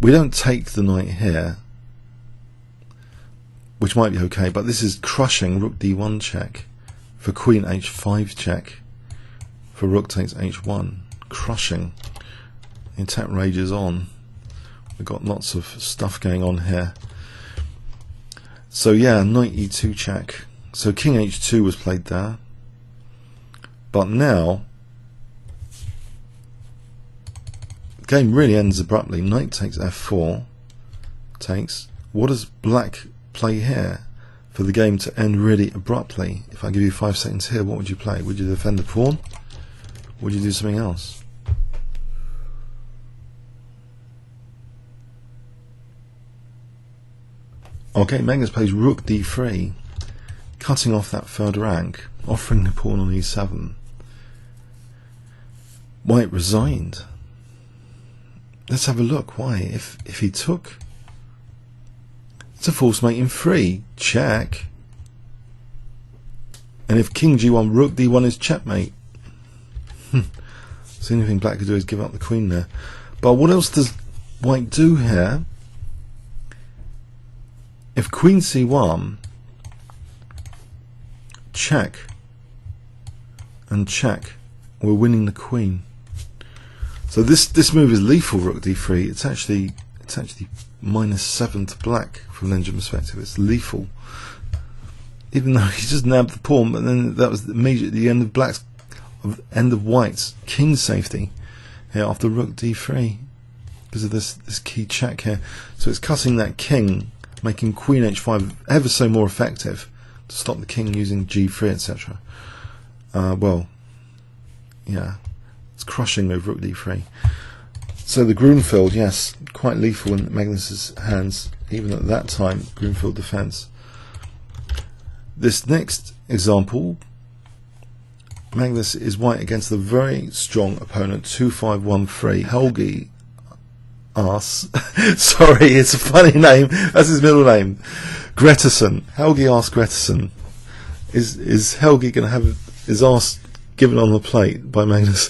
we don't take the knight here, which might be okay, but this is crushing rook d1 check, for queen h5 check, for rook takes h1, crushing. The attack rages on. We've got lots of stuff going on here. So yeah, knight e2 check. So king h2 was played there, but now the game really ends abruptly. Knight takes f4, takes. What does black play here for the game to end really abruptly? If I give you 5 seconds here, what would you play? Would you defend the pawn? Would you do something else? Okay, Magnus plays rook d3, cutting off that third rank, offering the pawn on e7. White resigned. Let's have a look. Why? If he took, it's a false mate in 3. Check. And if king g1, rook d1 is checkmate. So the only thing black could do is give up the queen there. But what else does white do here? If king g1 rook d1 is checkmate. So the only thing black could do is give up the queen there. But what else does white do here? If king g1 rook d1 is checkmate. So the only thing black could do is give up the queen there. But what else does white do here? if queen c1, check and check, we're winning the queen. So this move is lethal. Rook d3. It's actually -7 to black from an engine perspective. It's lethal, even though he just nabbed the pawn. But then that was immediately the end of white's king safety here after rook d3 because of this key check here. So it's cutting that king, making queen h5 ever so more effective to stop the king using g3, etc. Well, yeah, it's crushing over rook d3. So the Grunfeld, yes, quite lethal in Magnus's hands, even at that time, Grunfeld defense. This next example, Magnus is white against a very strong opponent, 2-5-1-3. Helgi asks, sorry, it's a funny name, that's his middle name, Gretterson. Helgi asks Gretterson, is Helgi going to have his arse given on the plate by Magnus?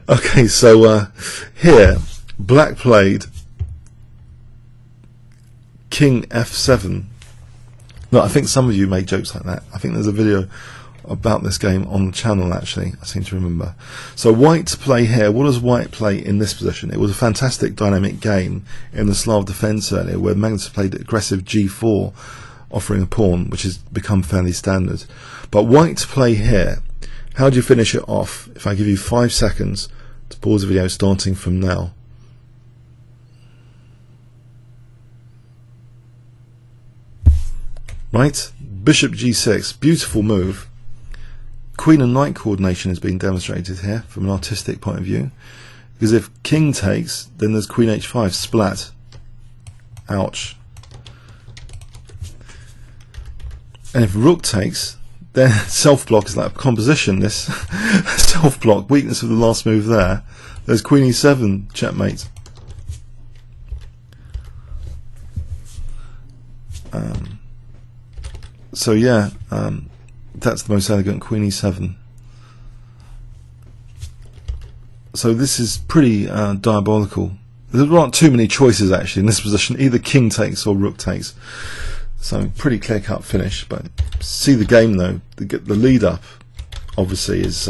Okay, so here, black played king f7. No, I think some of you made jokes like that. I think there's a video about this game on the channel, actually, I seem to remember. So white to play here. What does white play in this position? It was a fantastic dynamic game in the Slav defense earlier, where Magnus played aggressive g4, offering a pawn, which has become fairly standard. But white to play here, how do you finish it off? If I give you 5 seconds to pause the video starting from now. Right, bishop g6, beautiful move. Queen and knight coordination is being demonstrated here from an artistic point of view, because if king takes, then there's queen h5, splat. Ouch. And if rook takes, then self-block is like a composition, this self-block, weakness of the last move there. There's queen e7, checkmate. So yeah, that's the most elegant, queen e7. So this is pretty diabolical. There aren't too many choices actually in this position, either king takes or rook takes. So pretty clear-cut finish, but see the game though, the lead up obviously is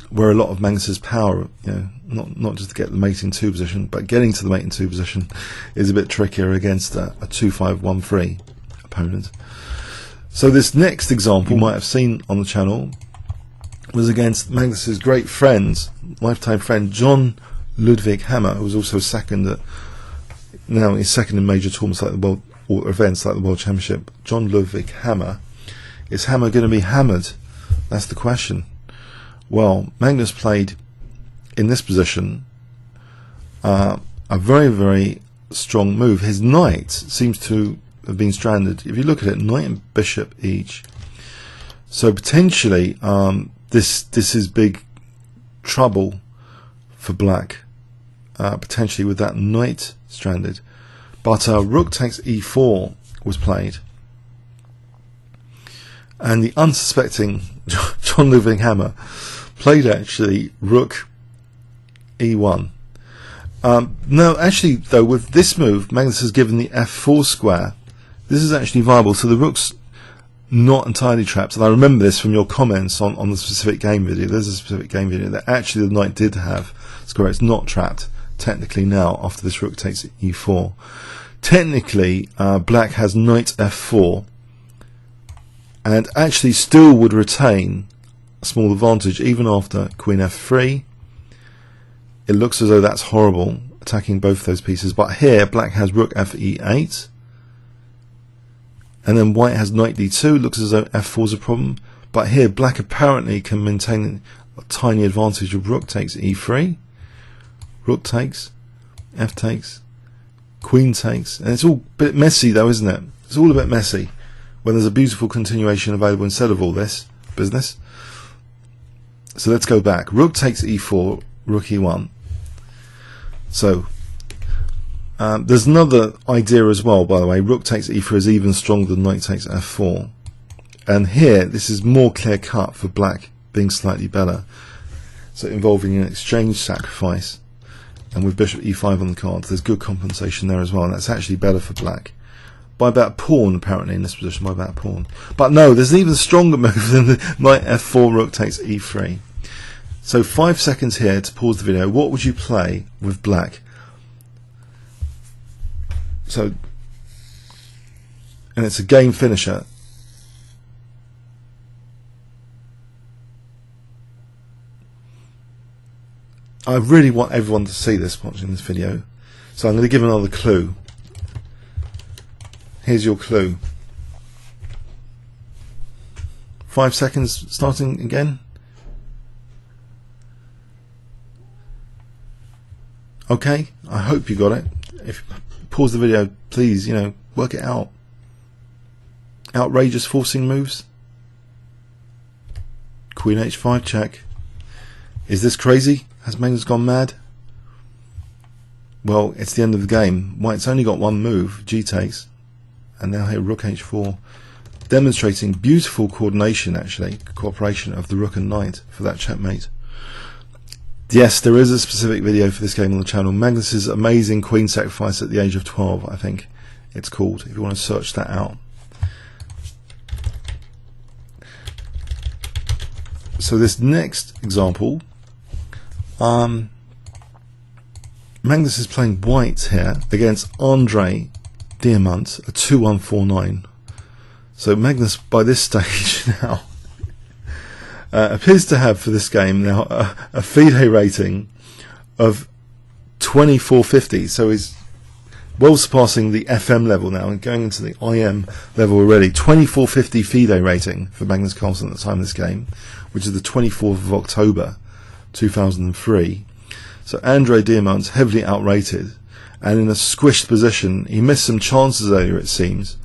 where a lot of Magnus's power, you know, not just to get the mate in 2 position, but getting to the mate in 2 position is a bit trickier against a 2-5-1-3 opponent. So this next example you might have seen on the channel was against Magnus's great friend, lifetime friend, John Ludwig Hammer, who was also second now he's second in major tournaments like the World, or events like the World Championship. John Ludwig Hammer. Is Hammer going to be hammered? That's the question. Well, Magnus played in this position a very, very strong move. His knight seems to have been stranded. If you look at it, knight and bishop each. So potentially this is big trouble for black, potentially with that knight stranded. But rook takes e4 was played, and the unsuspecting John Ludwig Hammer played actually rook e1. No, actually though, with this move Magnus has given the f4 square. This is actually viable, so the rook's not entirely trapped. And I remember this from your comments on the specific game video. There's a specific game video that actually the knight did have square. It's not trapped technically now after this rook takes e4. Technically, black has knight f4 and actually still would retain a small advantage even after queen f3. It looks as though that's horrible, attacking both those pieces. But here, black has rook fe8. And then white has knight d2, looks as though f4 is a problem. But here, black apparently can maintain a tiny advantage of rook takes e3, rook takes, f takes, queen takes. And it's all a bit messy though, isn't it? It's all a bit messy when there's a beautiful continuation available instead of all this business. So let's go back. Rook takes e4, rook e1. So there's another idea as well, by the way. Rook takes e3 is even stronger than knight takes f4. And here, this is more clear cut for black being slightly better. So involving an exchange sacrifice. And with bishop e5 on the card, there's good compensation there as well. And that's actually better for black. by about a pawn, apparently, in this position, by about a pawn. But no, there's an even stronger move than the knight f4, rook takes e3. So 5 seconds here to pause the video. What would you play with black? So, and it's a game finisher. I really want everyone to see this watching this video. So I'm going to give another clue. Here's your clue. 5 seconds starting again. Okay, I hope you got it. If you pause the video, please, work it out. Outrageous forcing moves. Queen h5 check. Is this crazy? Has Magnus gone mad? Well, it's the end of the game. White's only got one move, g takes, and now here rook h4, demonstrating beautiful coordination, actually, cooperation of the rook and knight for that checkmate. Yes, there is a specific video for this game on the channel. Magnus's amazing queen sacrifice at the age of 12, I think it's called, if you want to search that out. So this next example, Magnus is playing white here against Andre Diamant, a 2-1-4-9. So Magnus, by this stage now, appears to have for this game now a FIDE rating of 2450. So he's well surpassing the FM level now and going into the IM level already. 2450 FIDE rating for Magnus Carlsen at the time of this game, which is the 24th of October 2003. So Andre Diamant's heavily outrated and in a squished position. He missed some chances earlier, it seems,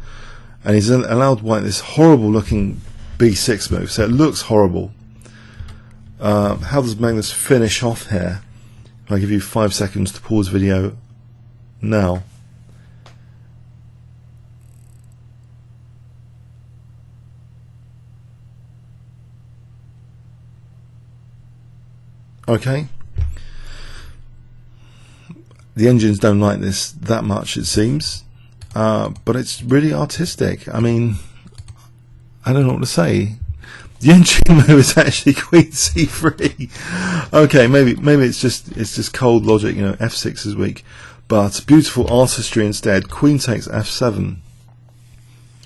and he's allowed white this horrible looking b6 move, so it looks horrible. How does Magnus finish off here? I'll give you 5 seconds to pause video now. Okay. The engines don't like this that much, it seems, but it's really artistic. I mean, I don't know what to say. The engine move is actually queen c3. Okay, maybe it's just cold logic. F6 is weak, but beautiful artistry instead. Queen takes f7,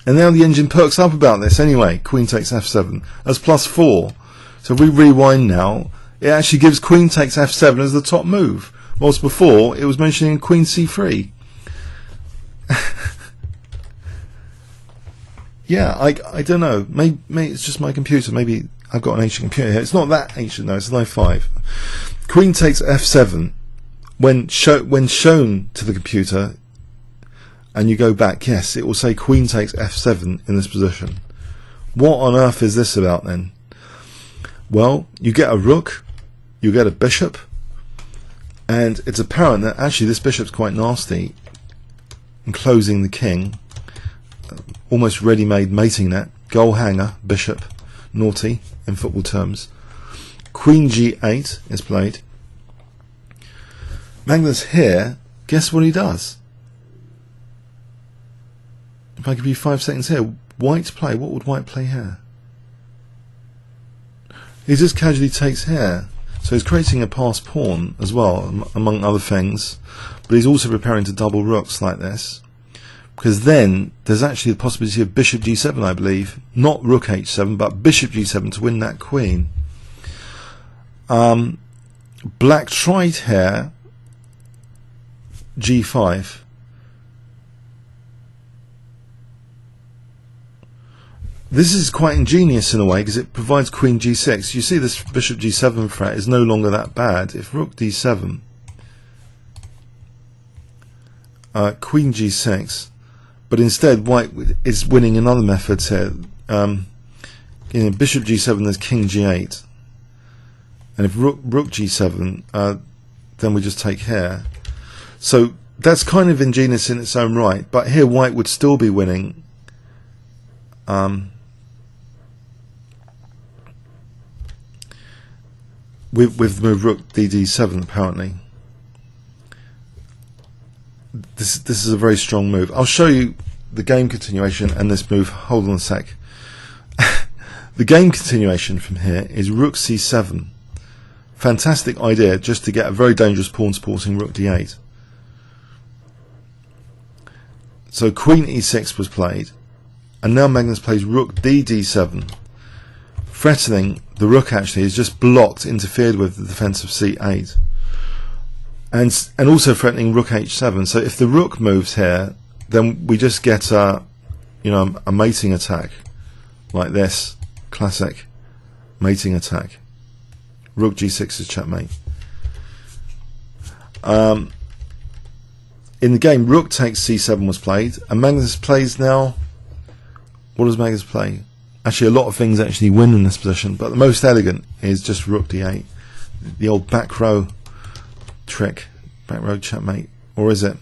and now the engine perks up about this anyway. Queen takes f7 as +4. So if we rewind now, it actually gives queen takes f7 as the top move, whilst before it was mentioning queen c3. Yeah, I don't know. Maybe it's just my computer. Maybe I've got an ancient computer here. It's not that ancient, though. It's an i5. Queen takes f7. When shown to the computer, and you go back, yes, it will say queen takes f7 in this position. What on earth is this about then? Well, you get a rook, you get a bishop, and it's apparent that actually this bishop's quite nasty, enclosing the king. Almost ready-made mating net, goal hanger, bishop, naughty in football terms. Queen g8 is played. Magnus here, guess what he does? If I give you 5 seconds here, white play, what would white play here? He just casually takes here. So he's creating a passed pawn as well, among other things, but he's also preparing to double rooks like this. Because then there's actually the possibility of bishop g7, I believe, not rook h7, but bishop g7 to win that queen. Black tried here g5. This is quite ingenious in a way because it provides queen g6. You see this bishop g7 threat is no longer that bad. If rook d7, queen g6. But instead, white is winning in other methods here. Bishop g7, there's king g8, and if rook g7, then we just take here. So that's kind of ingenious in its own right. But here, white would still be winning. With the move rook dd7, apparently. This is a very strong move. I'll show you the game continuation and this move. Hold on a sec. The game continuation from here is rook c7. Fantastic idea just to get a very dangerous pawn supporting rook d8. So queen e6 was played, and now Magnus plays rook d7, threatening the rook. Actually is just blocked, interfered with the defense of c8, and also threatening rook h7. So if the rook moves here, then we just get a mating attack like this, classic mating attack. Rook g6 is checkmate. In the game, rook takes c7 was played, and Magnus plays now. What does Magnus play? Actually, a lot of things actually win in this position, but the most elegant is just rook d8, the old back row trick, back row checkmate. Or is it?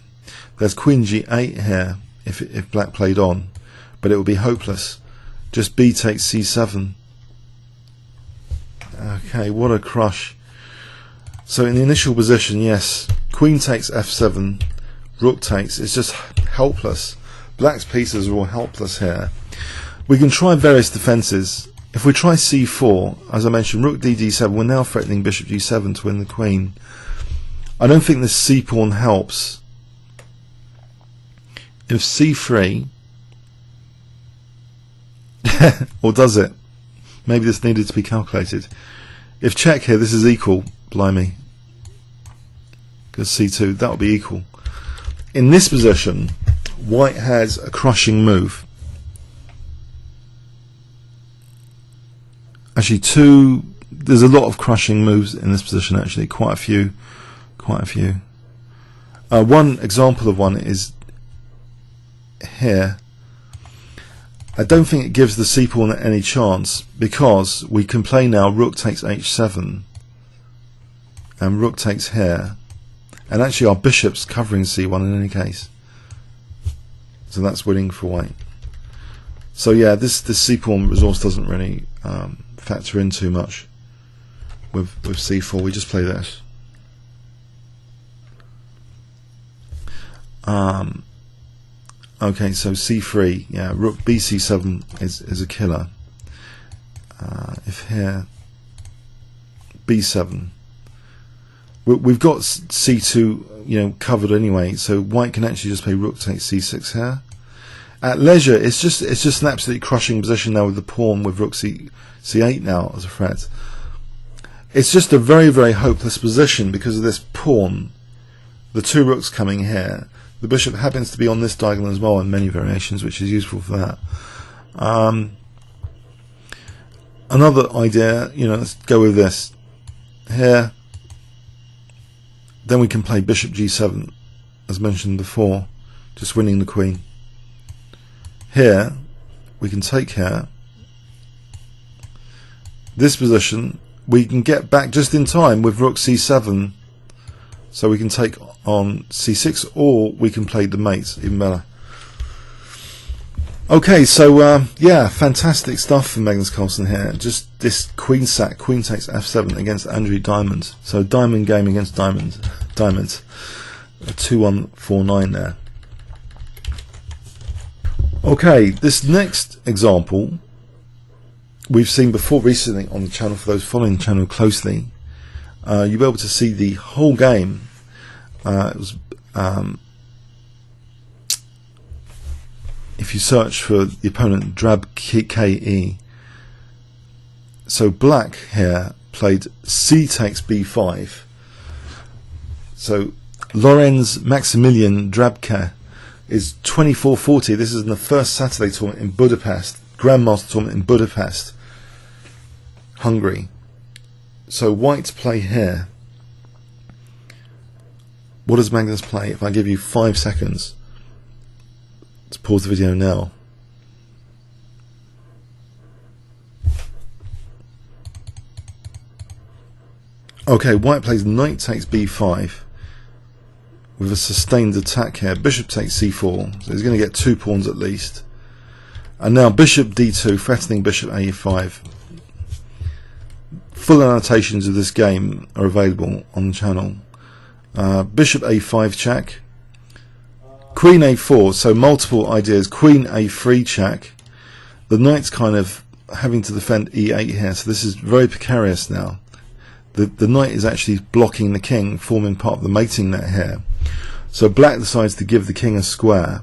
There's queen g8 here if black played on, but it would be hopeless. Just b takes c7. Okay, what a crush. So in the initial position, yes, queen takes f7, rook takes. It's just helpless. Black's pieces are all helpless here. We can try various defences. If we try c4, as I mentioned, rook d7, we're now threatening bishop g7 to win the queen. I don't think this c pawn helps. If c3, or does it? Maybe this needed to be calculated. If check here, this is equal. Blimey. Because c2, that would be equal. In this position, white has a crushing move. Actually, there's a lot of crushing moves in this position. Actually, quite a few. One example of one is here. I don't think it gives the c pawn any chance, because we can play now rook takes h7 and rook takes here, and actually our bishop's covering c1 in any case, so that's winning for white. So yeah, this c pawn resource doesn't really factor in too much with c4. We just play this. Okay, so c3, yeah, rook bc7 is a killer. If here, b7, we've got c2, covered anyway. So white can actually just play rook takes c6 here. At leisure, it's just an absolutely crushing position now with the pawn with rook c8 now as a threat. It's just a very, very hopeless position because of this pawn, the two rooks coming here. The bishop happens to be on this diagonal as well in many variations, which is useful for that. Another idea, let's go with this. Here, then we can play bishop g7, as mentioned before, just winning the queen. Here, we can take here. This position, we can get back just in time with rook c7, so we can take on c6, or we can play the mates, even better. Okay, so yeah, fantastic stuff from Magnus Carlsen here. Just this queen sack, queen takes f7 against Andrew Diamond. So diamond game against diamond. A 2-1-4-9 there. Okay, this next example we've seen before recently on the channel. For those following the channel closely, you'll be able to see the whole game. It was if you search for the opponent drab KE. So black here played c takes b5. So Lorenz Maximilian Drabke is 24-40. This is in the first Saturday tournament in Budapest, Grandmaster tournament in Budapest, Hungary. So white play here. What does Magnus play? If I give you 5 seconds, let's pause the video now. Okay, white plays knight takes b5 with a sustained attack here. Bishop takes c4, so he's going to get 2 pawns at least. And now bishop d2, threatening bishop a5. Full annotations of this game are available on the channel. Bishop a5 check, Queen a4, so multiple ideas. Queen a3 check. The knight's kind of having to defend e8 here, so this is very precarious now. The knight is actually blocking the king, forming part of the mating net here. So black decides to give the king a square.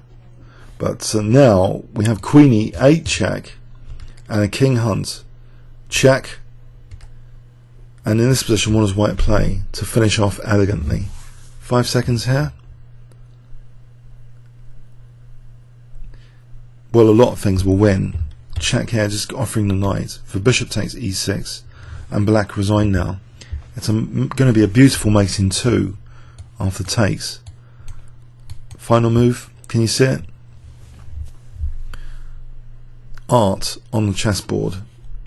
But now we have queen e8 check and a king hunt check. And in this position, what does white play to finish off elegantly? 5 seconds here. Well, a lot of things will win. Check here, just offering the knight. For bishop takes e6, and black resign now. It's going to be a beautiful mate in 2 after takes. Final move, can you see it? Art on the chessboard.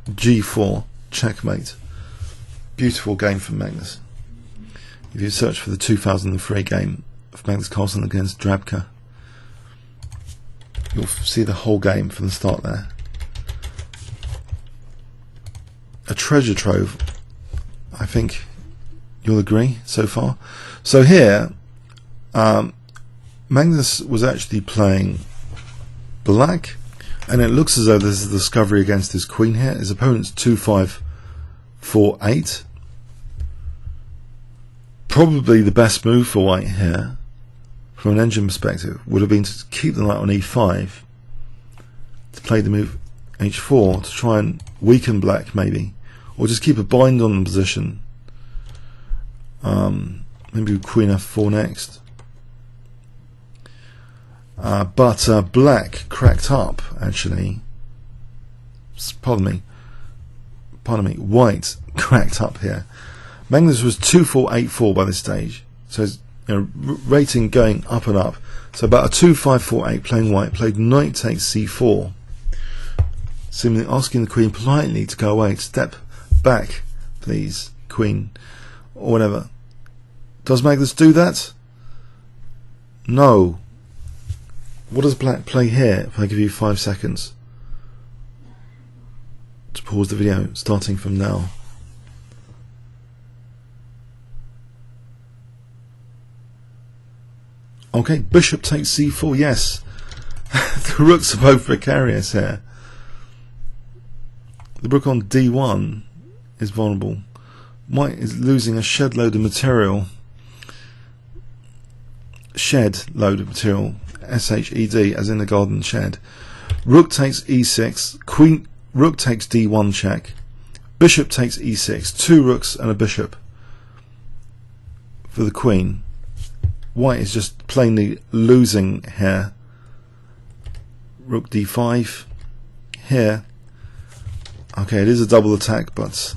G4, checkmate. Beautiful game from Magnus. If you search for the 2003 game of Magnus Carlsen against Drabka, you'll see the whole game from the start there. A treasure trove, I think you'll agree so far. So here, Magnus was actually playing black, and it looks as though there's a discovery against his queen here. His opponent's 2-5, 4-8. Probably the best move for white here, from an engine perspective, would have been to keep the knight on e5, to play the move h4 to try and weaken black maybe, or just keep a bind on the position. Maybe queen f4 next. But black cracked up actually. Pardon me. White cracked up here. Magnus was 2-4-8-4 by this stage, so his rating going up and up. So about a 2-5-4-8 playing white, played knight takes c4, seemingly asking the queen politely to go away, to step back, please, queen, or whatever. Does Magnus do that? No. What does black play here? If I give you 5 seconds to pause the video, starting from now. Okay, bishop takes c4, yes. The rooks are both precarious here. The rook on d1 is vulnerable. White is losing a shed load of material. Shed load of material. S-H-E-D, as in the garden shed. Rook takes e6. Queen. Rook takes d1 check. Bishop takes e6. 2 rooks and a bishop for the queen. White is just plainly losing here. Rook d5 here. Okay, it is a double attack, but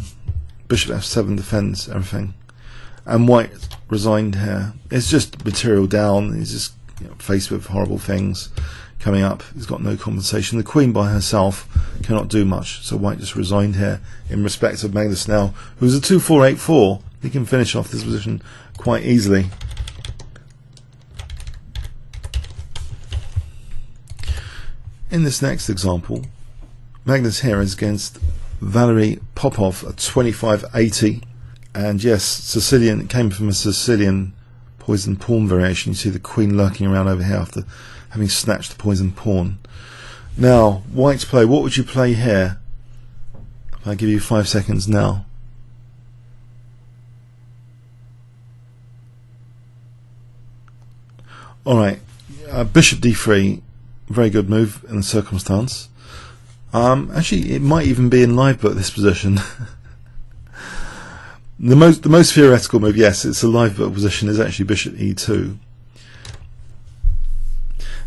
bishop f7 defends everything. And white resigned here. It's just material down. He's just faced with horrible things coming up. He's got no compensation. The queen by herself cannot do much, so white just resigned here in respect of Magnus now, who's a 2-4-8-4. He can finish off this position quite easily. In this next example, Magnus here is against Valery Popov at 2580, and yes, Sicilian, it came from a Sicilian poison pawn variation. You see the queen lurking around over here after having snatched the poison pawn. Now, white's play, what would you play here? If I give you 5 seconds now. Alright, bishop d3, very good move in the circumstance. Actually, it might even be in live book, this position. The most theoretical move, yes, it's a live book position, is actually bishop e2.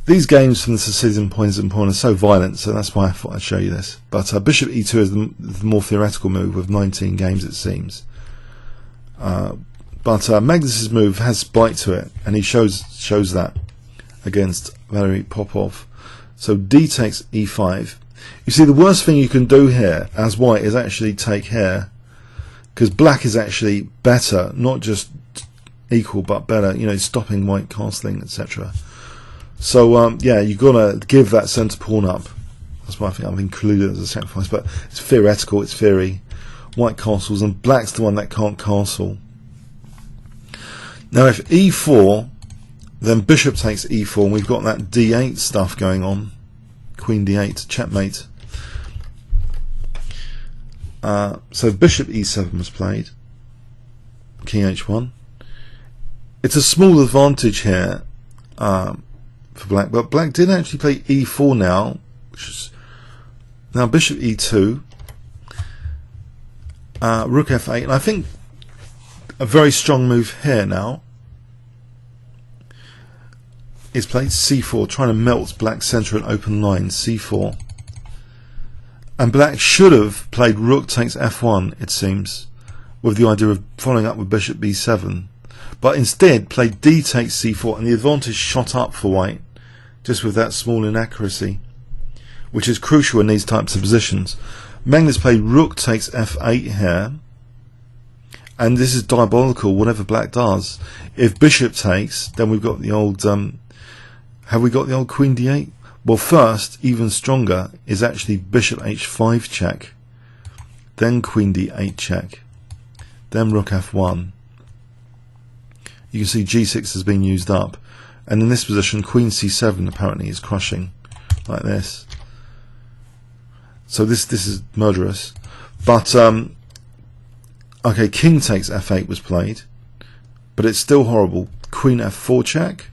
These games from the Sicilian poison pawn are so violent, so that's why I thought I'd show you this. But bishop e2 is the more theoretical move with 19 games, it seems. But Magnus's move has bite to it, and he shows that against Valery Popov. So d takes e5. You see, the worst thing you can do here as white is actually take here, because black is actually better, not just equal but better, you know, stopping white castling, etc. So yeah, you've got to give that centre pawn up. That's why I think I've included it as a sacrifice, but it's theoretical, it's theory. White castles, and black's the one that can't castle. Now if e4, Then bishop takes e4, and we've got that d8 stuff going on. Queen d8, checkmate. So bishop e7 was played. King h1. It's a small advantage here for black, but black did actually play e4 now, which is now bishop e2, rook f8, and I think a very strong move here now is played c4, trying to melt black's centre and open line, c4. And black should have played rook takes f1, it seems, with the idea of following up with bishop b7, but instead played d takes c4, and the advantage shot up for white just with that small inaccuracy, which is crucial in these types of positions. Magnus played rook takes f8 here, and this is diabolical whatever black does. If bishop takes, then we've got the old have we got the old queen d8? Well, first, even stronger, is actually bishop h5 check, then queen d8 check, then rook f1. You can see g6 has been used up, and in this position queen c7 apparently is crushing, like this. So this is murderous. But okay, king takes f8 was played, but it's still horrible. Queen f4 check,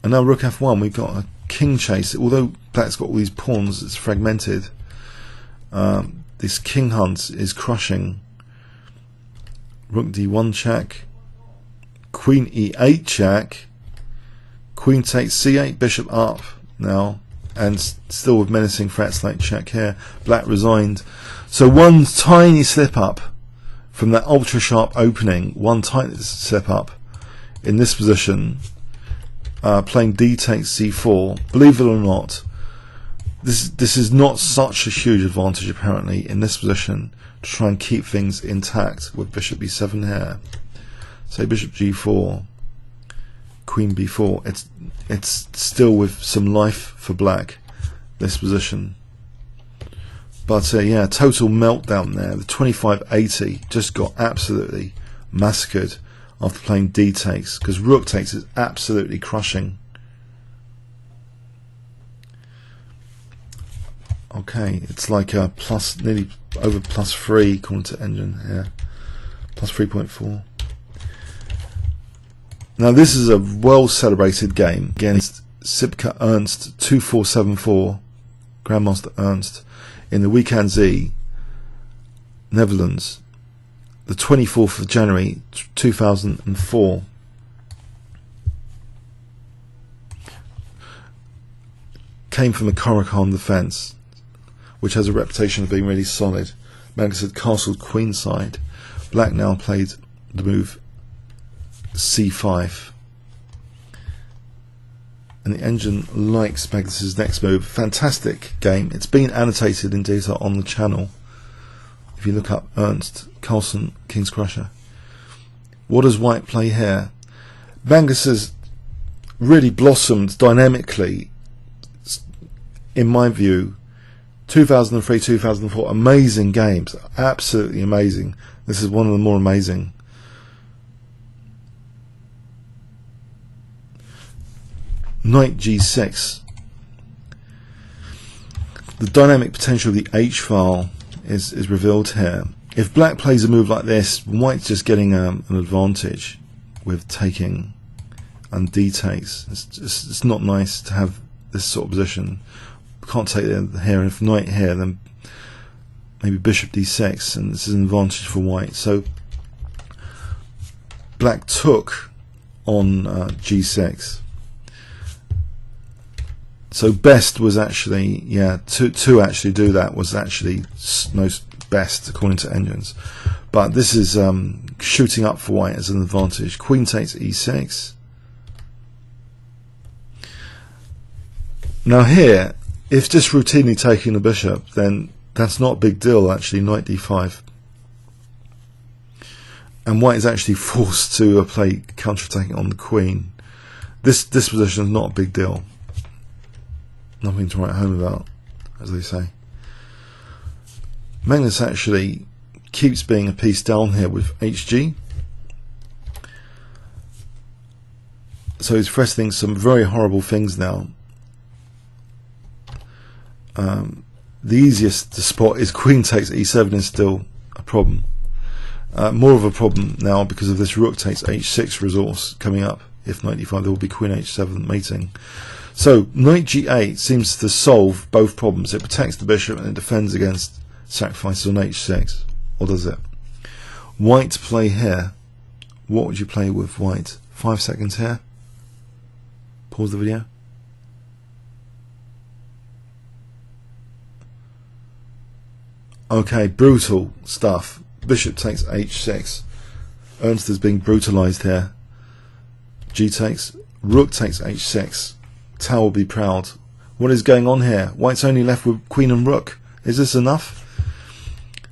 and now rook f1. We've got a king chase. Although black's got all these pawns, it's fragmented. This king hunt is crushing. Rook d1 check, queen e8 check, queen takes c8, bishop up now, and still with menacing threats like check here. Black resigned. So one tiny slip up from that ultra sharp opening, one tiny slip up in this position, playing d takes c4. Believe it or not, this is not such a huge advantage apparently in this position to try and keep things intact with bishop b7 here. Say bishop g4, queen b4. It's still with some life for black, this position. But yeah, total meltdown there. The 2580 just got absolutely massacred after playing d takes, because rook takes is absolutely crushing. Okay, it's like a plus, nearly over +3 according to engine here, plus 3.4. Now this is a well celebrated game against Sipke Ernst 2474, Grandmaster Ernst, in the Weekend Z, Netherlands, the 24th of January 2004. Came from the Caracal defence, which has a reputation of being really solid. Magnus had castled queenside. Black now played the move c5, and the engine likes Magnus's next move. Fantastic game. It's been annotated in detail on the channel if you look up Ernst Carlsen Kingscrusher. What does white play here? Magnus has really blossomed dynamically, in my view. 2003, 2004, amazing games, absolutely amazing. This is one of the more amazing. Knight g6. The dynamic potential of the h file is revealed here. If black plays a move like this, white's just getting an advantage with taking and d takes. It's not nice to have this sort of position. Can't take it here, and if knight here, then maybe bishop d6, and this is an advantage for white. So black took on g6. So best was actually, yeah, to actually do that was actually most best according to engines. But this is shooting up for white as an advantage. Queen takes e6. Now here, if just routinely taking the bishop, then that's not a big deal actually. Knight d5. And white is actually forced to play counterattacking on the queen. This position is not a big deal. Nothing to write home about, as they say. Magnus actually keeps being a piece down here with hg. So he's threatening some very horrible things now. The easiest to spot is queen takes e7 is still a problem. More of a problem now because of this rook takes h6 resource coming up. If knight d5, there will be queen h7 mating. So knight g8 seems to solve both problems. It protects the bishop and it defends against sacrifices on h6. Or does it? White play here. What would you play with white? 5 seconds here. Pause the video. Okay, brutal stuff. Bishop takes h6. Ernst is being brutalized here. G takes. Rook takes h6. Tau will be proud. What is going on here? White's only left with queen and rook. Is this enough?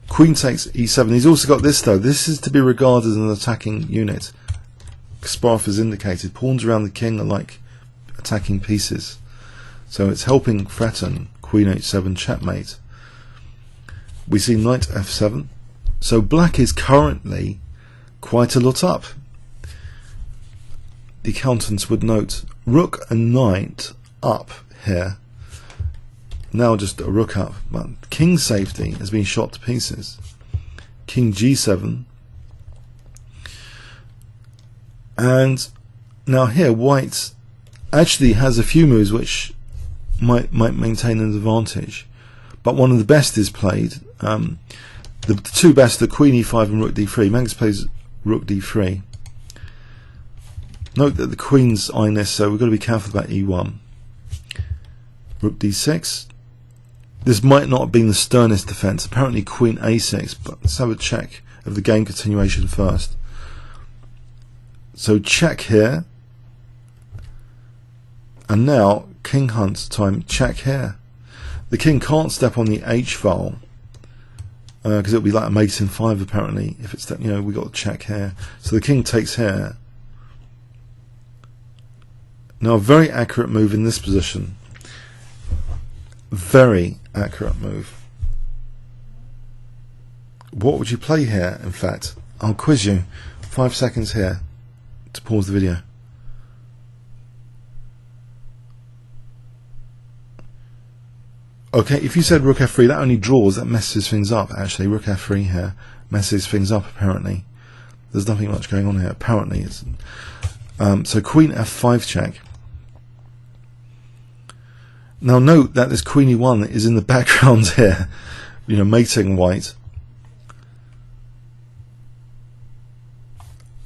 Queen takes e7. He's also got this though. This is to be regarded as an attacking unit. Kasparov has indicated pawns around the king are like attacking pieces. So it's helping threaten queen h7 checkmate. We see knight f7. So black is currently quite a lot up. The accountants would note rook and knight up here. Now just a rook up, but king safety has been shot to pieces. King g7. And now here white actually has a few moves which might maintain an advantage. But one of the best is played. The two best are queen e5 and rook d3. Magnus plays rook d3. Note that the queen's eyeing this, so we've got to be careful about e1. Rook d6. This might not have been the sternest defense. Apparently queen a6, but let's have a check of the game continuation first. So check here. And now king hunt time. Check here. The king can't step on the h file because it'll be like a mate in 5 apparently. If it's, you know, we got to check here. So the king takes here. Now a very accurate move in this position. Very accurate move. What would you play here? In fact, I'll quiz you. 5 seconds here to pause the video. Okay, if you said rook f3, that only draws, that messes things up actually. Rook f3 here messes things up apparently. There's nothing much going on here, apparently. It's, so queen f5 check. Now note that this queen e1 is in the background here, you know, mating white.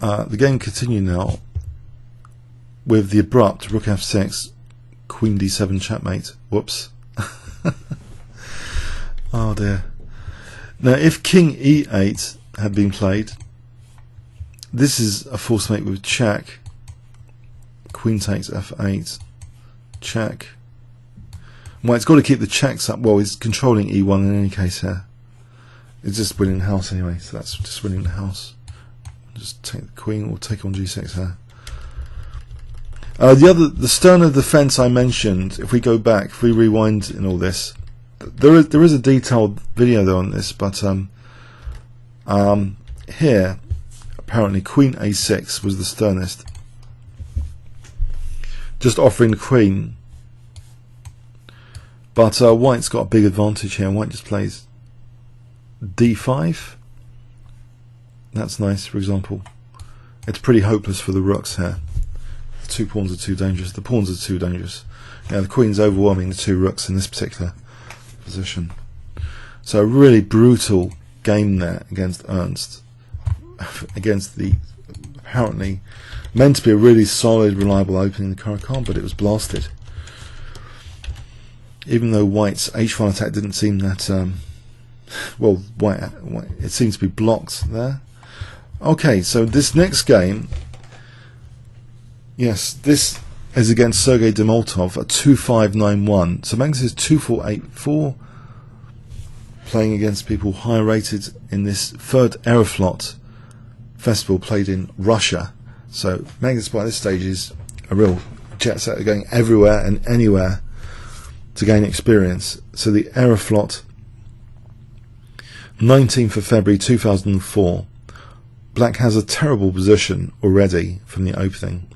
The game continues now with the abrupt rook f6, queen d7 checkmate. Whoops. Oh dear. Now if king e8 had been played, this is a false mate with check. Queen takes f8, check. Well, it's got to keep the checks up. Well, he's controlling e1 in any case here. It's just winning the house anyway, so that's just winning the house. Just take the queen or take on g6 here. The sterner defense I mentioned, if we go back, if we rewind in all this, there is a detailed video though on this, but here apparently queen a6 was the sternest, just offering the queen. But white's got a big advantage here. White just plays d5. That's nice, for example. It's pretty hopeless for the rooks here. The 2 pawns are too dangerous. The pawns are too dangerous. Yeah, the queen's overwhelming the 2 rooks in this particular position. So a really brutal game there against Ernst. Against the apparently meant to be a really solid, reliable opening in the Caracal, but it was blasted. Even though white's h1 attack didn't seem that well, white it seems to be blocked there. Okay, so this next game, yes, this is against Sergei Demoltov at 2591. So Magnus is 2484, playing against people higher rated in this 3rd Aeroflot festival played in Russia. So Magnus by this stage is a real jet setter, going everywhere and anywhere to gain experience. So the Aeroflot, 19th of February 2004. Black has a terrible position already from the opening.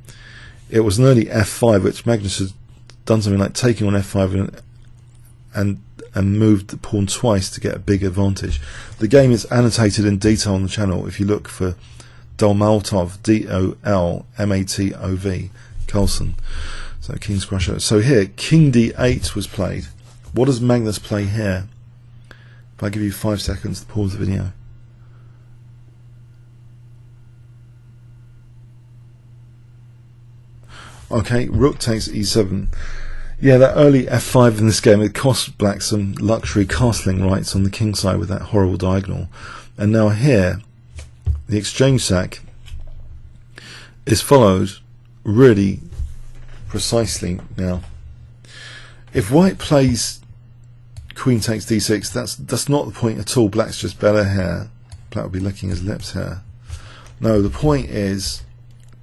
it was an early f5, which Magnus had done something like taking on f5 and moved the pawn twice to get a big advantage. The game is annotated in detail on the channel if you look for Dolmatov, D-O-L-M-A-T-O-V, Carlsen. So kingscrusher. So here, king d8 was played. What does Magnus play here? If I give you 5 seconds to pause the video. Okay, rook takes e7. Yeah, that early f5 in this game, it cost black some luxury castling rights on the king side with that horrible diagonal. And now here, the exchange sack is followed really precisely now. If white plays queen takes d6, that's not the point at all. Black's just better here. Black will be licking his lips here. No, the point is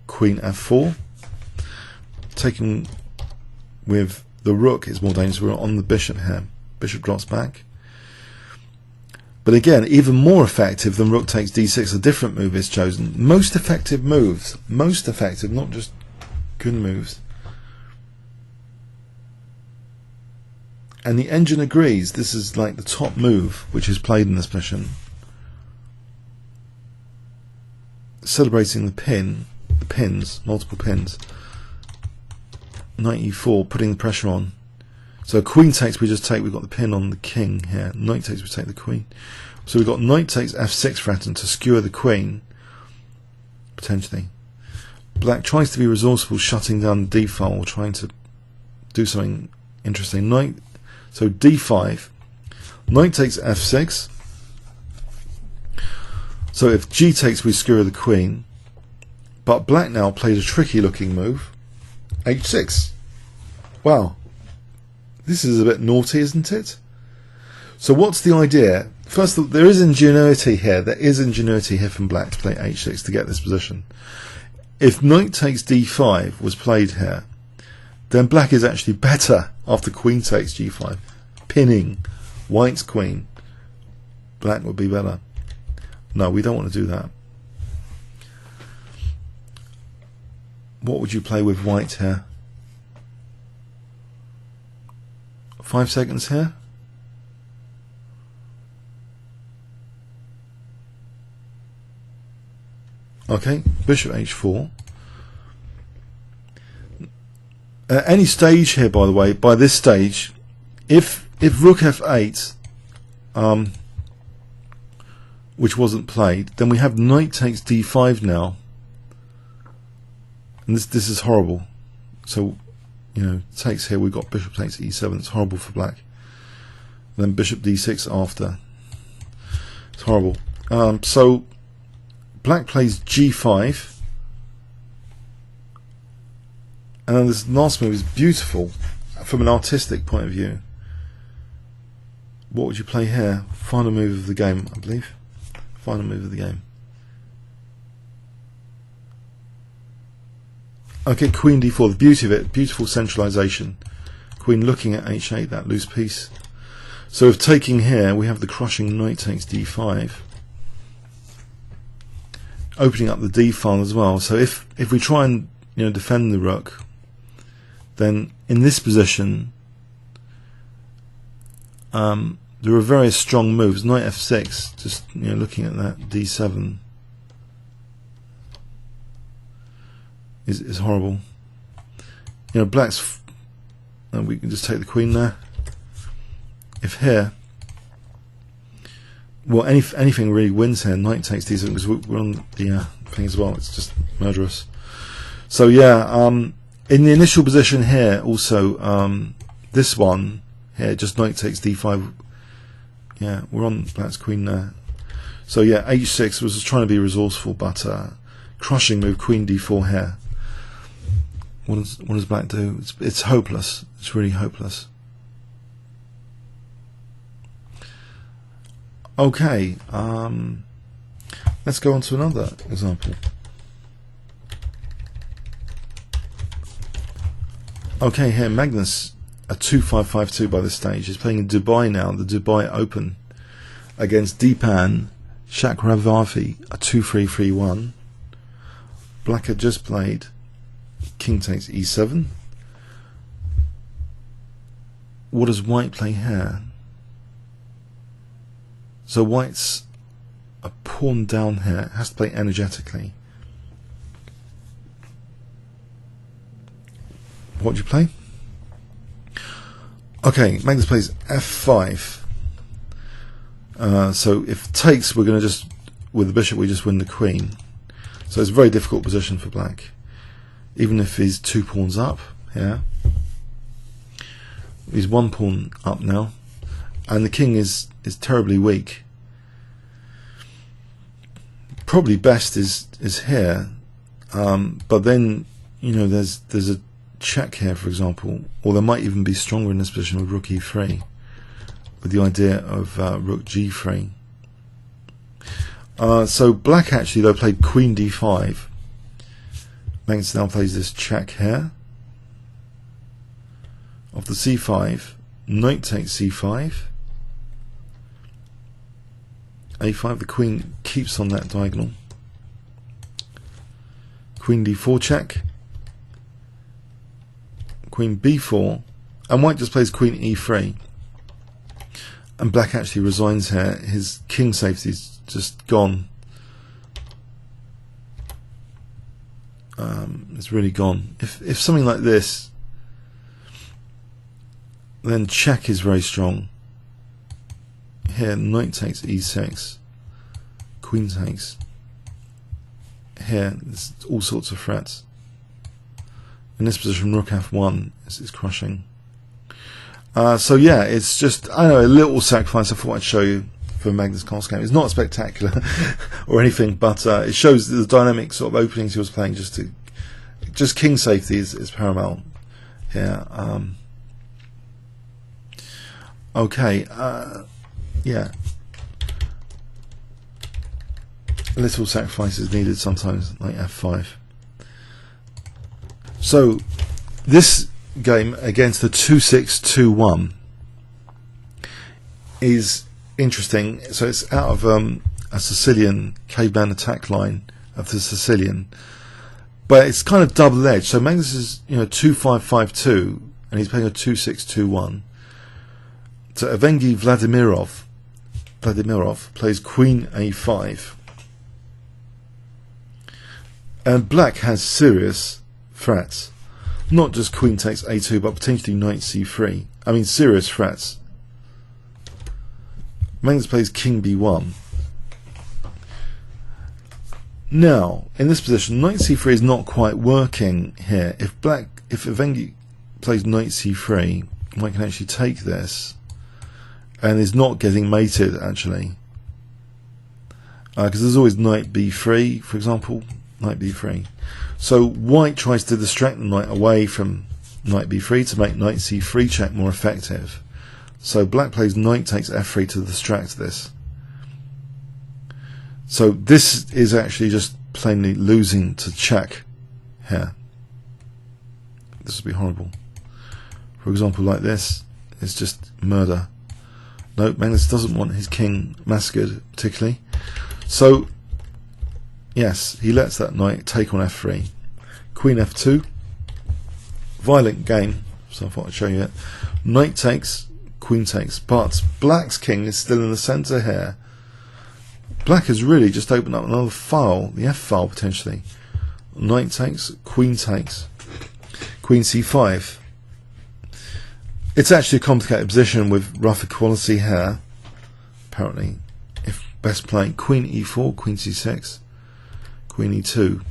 queen f4. Taking with the rook is more dangerous. We're on the bishop here. Bishop drops back. But again, even more effective than rook takes d6, a different move is chosen. Most effective moves. Most effective, not just good moves. And the engine agrees this is like the top move which is played in this position. Celebrating the pins, multiple pins. Knight e4, putting the pressure on. So queen takes, we just take, we've got the pin on the king here. Knight takes, we take the queen. So we've got knight takes f6 threatened to skewer the queen, potentially. Black tries to be resourceful, shutting down the d-file, trying to do something interesting. Knight, so d5, knight takes f6. So if g takes, we skewer the queen. But black now plays a tricky looking move. h6. Wow, this is a bit naughty, isn't it? So what's the idea? First of all, there is ingenuity here. There is ingenuity here from black to play h6 to get this position. If knight takes d5 was played here, then black is actually better after queen takes g5, pinning white's queen. Black would be better. No, we don't want to do that. What would you play with white here? 5 seconds here. Okay, bishop h4. Any stage here, by the way, by this stage, if rook f8, which wasn't played, then we have knight takes d5 now. And this is horrible. So, you know, takes here, we've got bishop takes e7, it's horrible for black. And then bishop d6 after. It's horrible. So black plays g5. And then this last move is beautiful from an artistic point of view. What would you play here? Final move of the game, I believe. Final move of the game. Okay, queen d4, the beauty of it, beautiful centralization. Queen looking at h8, that loose piece. So if taking here, we have the crushing knight takes d5. Opening up the d file as well. So if we try and, you know, defend the rook, then in this position, there are various strong moves. Knight f6, just, you know, looking at that d7. Is horrible. You know, black's, and we can just take the queen there. If here, well, anything really wins here. Knight takes d7 because we're on the thing as well. It's just murderous. So yeah, in the initial position here, also this one here, just knight takes d5. Yeah, we're on black's queen there. So yeah, h6 was just trying to be resourceful, but crushing move, queen d4 here. What does black do? It's hopeless. It's really hopeless. Okay, let's go on to another example. Okay, here Magnus, a 2-5-5-2 by this stage, is playing in Dubai now, the Dubai Open, against Deepan Chakravarti, a 2-3-3-1. Black had just played king takes e7. What does white play here? So white's a pawn down here, has to play energetically. What do you play? Okay, Magnus plays f5. So if takes, we're going to just, with the bishop, we just win the queen. So it's a very difficult position for black. Even if he's 2 pawns up here. He's 1 pawn up now. And the king is terribly weak. Probably best is here. But then, you know, there's a check here, for example. Or there might even be stronger in this position with rook e3. With the idea of rook g3. So black actually though played queen d5. Magnus now plays this check here. Off the c5, knight takes c5. a5, the queen keeps on that diagonal. Queen d4 check. Queen b4, and white just plays queen e3. And black actually resigns here. His king safety's just gone. It's really gone. If something like this, then check is very strong. Here, knight takes e6. Queen takes. Here, there's all sorts of threats. In this position, rook f1 is crushing. So yeah, it's just, I don't know, a little sacrifice I thought I'd show you for Magnus Carlsen game. It's not spectacular or anything, but it shows the dynamic sort of openings he was playing. Just king safety is paramount here. Okay, yeah. Little sacrifices needed sometimes, like f5. So this game against the 2-6-2-1 is interesting. So it's out of a Sicilian caveman attack line of the Sicilian, but it's kind of double-edged. So Magnus is 2-5-5-2, and he's playing a 2-6-2-1. So Evgeny Vladimirov plays queen a5, and black has serious threats. Not just queen takes a2, but potentially knight c3. I mean, serious threats. Magnus plays king b1. Now, in this position, knight c3 is not quite working here. If Evgeny plays knight c3, white can actually take this, and is not getting mated actually, because there's always knight b3, for example, knight b3. So white tries to distract the knight away from knight b3 to make knight c3 check more effective. So black plays knight takes f3 to distract this. So this is actually just plainly losing to check here. This would be horrible. For example, like this, it's just murder. No, Magnus doesn't want his king massacred particularly. So yes, he lets that knight take on f3. Queen f2. Violent game, so I thought I'd show you it. Knight takes, queen takes, but black's king is still in the centre here. Black has really just opened up another file, the f file potentially. Knight takes, queen queen c5. It's actually a complicated position with rough equality here, apparently. If best playing queen e4, queen c6, queen e2.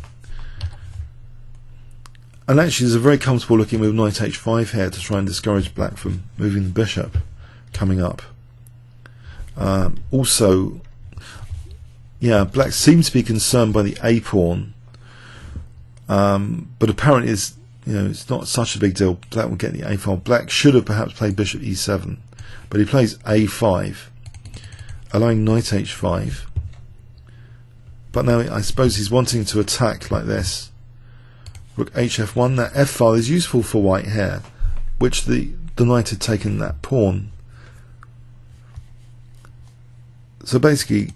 And actually there's a very comfortable looking move knight h5 here to try and discourage black from moving the bishop coming up. Also, yeah, black seems to be concerned by the a pawn, but apparently it's not such a big deal. Black will get the a file. Black should have perhaps played bishop e7, but he plays a5, allowing knight h5. But now I suppose he's wanting to attack like this. Rook hf1. That f file is useful for white here, which the knight had taken that pawn. So basically,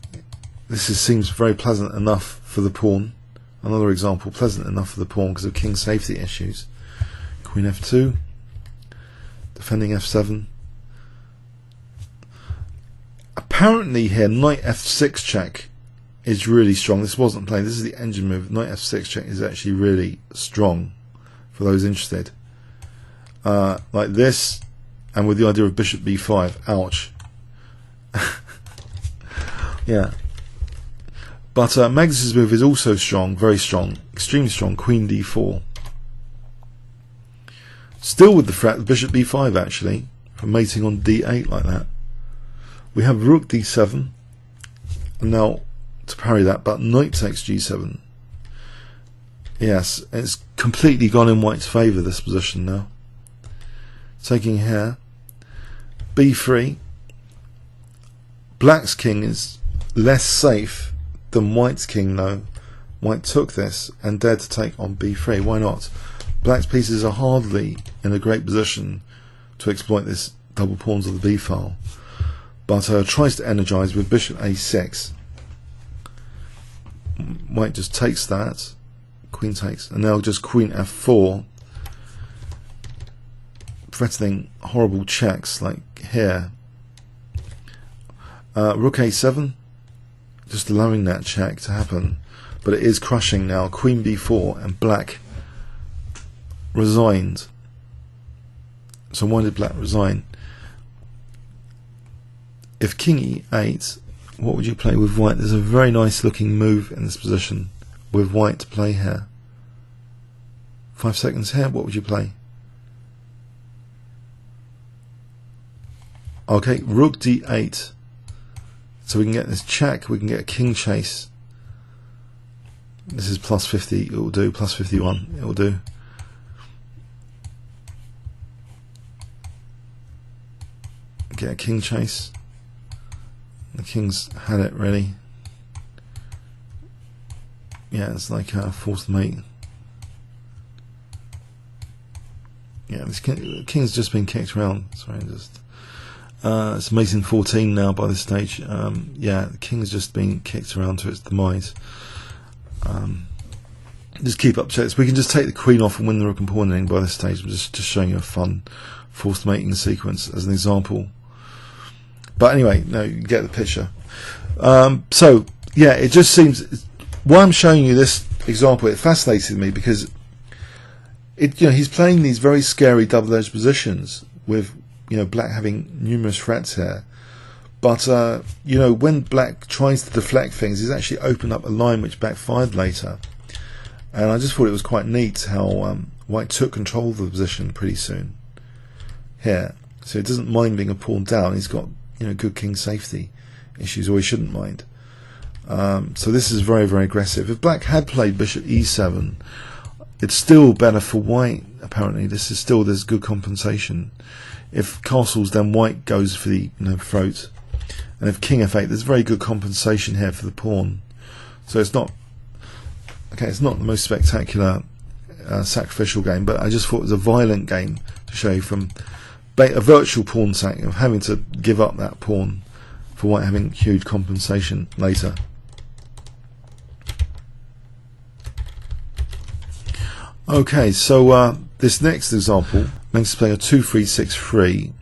this seems very pleasant enough for the pawn. Another example, pleasant enough for the pawn because of king safety issues. Queen f2, defending f7. Apparently here, knight f6 check is really strong. This wasn't played. This is the engine move. Knight f6 check is actually really strong for those interested. Like this, and with the idea of bishop b5. Ouch. Yeah. But Magnus's move is also strong, very strong, extremely strong. Queen d4. Still with the threat, bishop b5 actually, from mating on d8 like that. We have rook d7, and now to parry that, but knight takes g7. Yes, it's completely gone in white's favour, this position now. Taking here, b3. Black's king is less safe than white's king though. White took this and dared to take on b3. Why not? Black's pieces are hardly in a great position to exploit this double pawns of the b file, but tries to energize with bishop a6. White just takes that, queen takes, and now just queen f4, threatening horrible checks like here. Rook a7, just allowing that check to happen, but it is crushing now. Queen b4, and black resigned. So why did black resign? If king e8, what would you play with white? There's a very nice looking move in this position with white to play here. 5 seconds here, what would you play? Okay, rook d8. So we can get this check, we can get a king chase. This is plus 50, it will do, plus 51, it will do. Get a king chase. The king's had it really. Yeah, it's like a forced mate. Yeah, this king's just been kicked around. Sorry, it's mating 14 now by this stage. Yeah, the king's just been kicked around to its demise. Just keep up checks. We can just take the queen off and win the rook and pawn ending by this stage. I'm just showing you a fun forced mating sequence as an example. But anyway, no, you get the picture. So yeah, it just seems. Why I'm showing you this example, it fascinated me because he's playing these very scary double-edged positions with black having numerous threats here. But when black tries to deflect things, he's actually opened up a line which backfired later. And I just thought it was quite neat how white took control of the position pretty soon here. So he doesn't mind being a pawn down. He's got good king safety issues, or he shouldn't mind. So this is very, very aggressive. If black had played bishop e7, it's still better for white. Apparently, there's good compensation. If castles, then white goes for the throat, and if king f8, there's very good compensation here for the pawn. So it's not the most spectacular sacrificial game, but I just thought it was a violent game to show you from a virtual pawn sack of having to give up that pawn for white having huge compensation later. Okay, so this next example, Magnus playing a 2-3-6-3,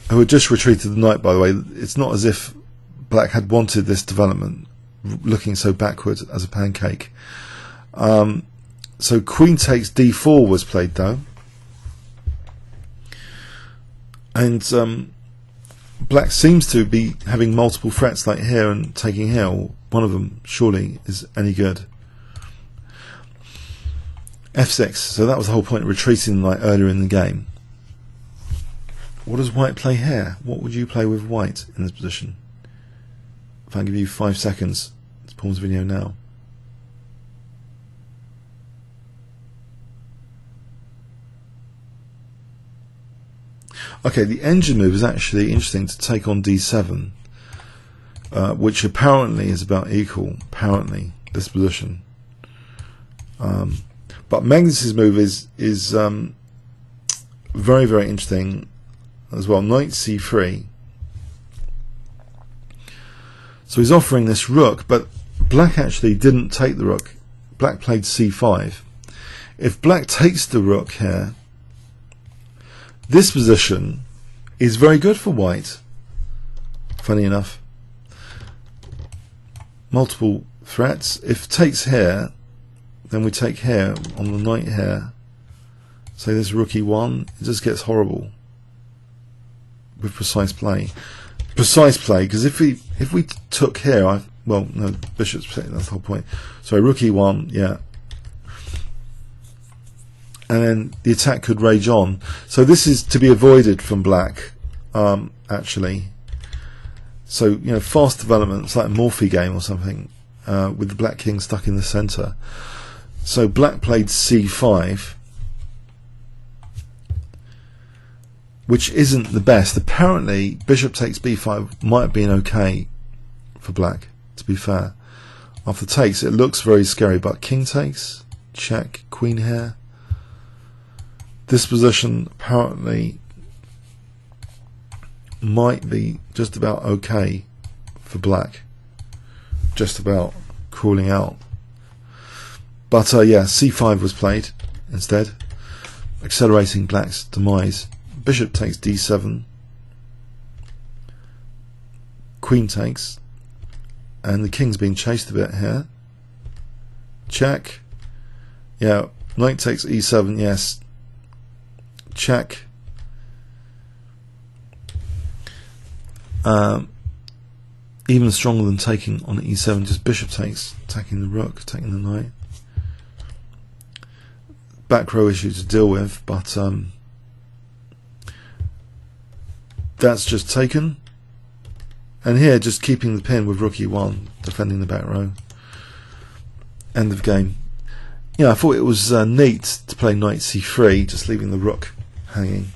who had just retreated the knight, by the way. It's not as if black had wanted this development, looking so backward as a pancake. So queen takes d4 was played though. And black seems to be having multiple threats like here and taking here, or one of them surely is any good. f6, so that was the whole point of retreating like earlier in the game. What does white play here? What would you play with white in this position? If I give you 5 seconds, let's pause the video now. Okay, the engine move is actually interesting to take on d7, which apparently is about equal, this position. But Magnus's move is very, very interesting as well. Knight c3. So he's offering this rook, but black actually didn't take the rook black played c5. If black takes the rook here, this position is very good for white. Funny enough. Multiple threats. If takes here, then we take here on the knight here. Say this rook e1, it just gets horrible with precise play. Precise play, because if we took here, well, no, bishop's that's the whole point. Sorry, rook e1, yeah. And then the attack could rage on. So this is to be avoided from black, actually. So, you know, fast development, it's like a Morphe game or something, with the black king stuck in the center. So black played c5, which isn't the best. Apparently, bishop takes b5 might have been okay for black, to be fair. After takes, it looks very scary, but king takes, check, queen here. This position apparently might be just about okay for black. Just about crawling out. But yeah, c5 was played instead, accelerating black's demise. Bishop takes d7. Queen takes. And the king's being chased a bit here. Check. Yeah, knight takes e7, yes. Check. Even stronger than taking on e7, just bishop takes, attacking the rook, taking the knight. Back row issue to deal with, but that's just taken. And here, just keeping the pin with rook e1, defending the back row. End of game. Yeah, I thought it was neat to play knight c3, just leaving the rook hanging.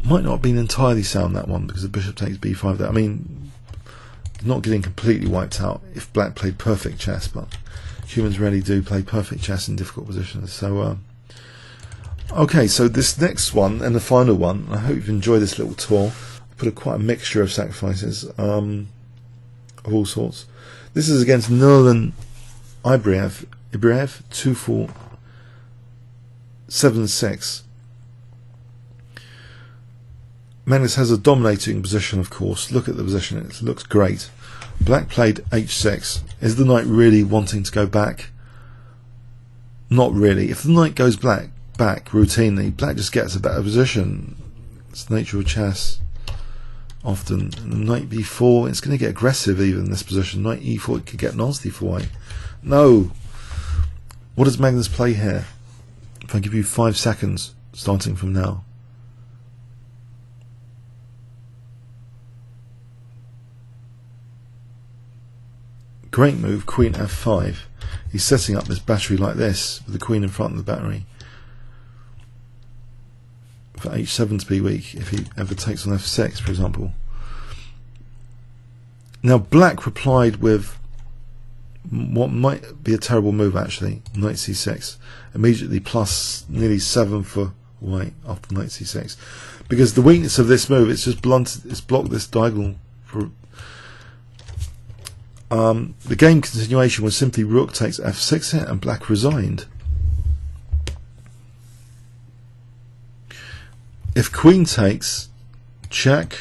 Might not have been entirely sound, that one, because the bishop takes b5 there. I mean, not getting completely wiped out if black played perfect chess, but humans rarely do play perfect chess in difficult positions. So okay, so this next one and the final one, I hope you've enjoyed this little tour. I put quite a mixture of sacrifices of all sorts. This is against Northern Ibriev 2-4-7-6. Magnus has a dominating position, of course. Look at the position, it looks great. Black played h6. Is the knight really wanting to go back? Not really. If the knight goes back routinely, black just gets a better position. It's the nature of chess. Often. And knight b4, it's going to get aggressive even in this position. Knight e4, it could get nasty for white. No! What does Magnus play here? If I give you 5 seconds, starting from now. Great move, queen f5. He's setting up this battery like this, with the queen in front of the battery. For h7 to be weak, if he ever takes on f6, for example. Now black replied with what might be a terrible move, actually. Knight c6. Immediately plus nearly 7 for white after knight c6. Because the weakness of this move, it's just blunted, it's blocked this diagonal for... the game continuation was simply rook takes f6 here, and black resigned. If queen takes, check.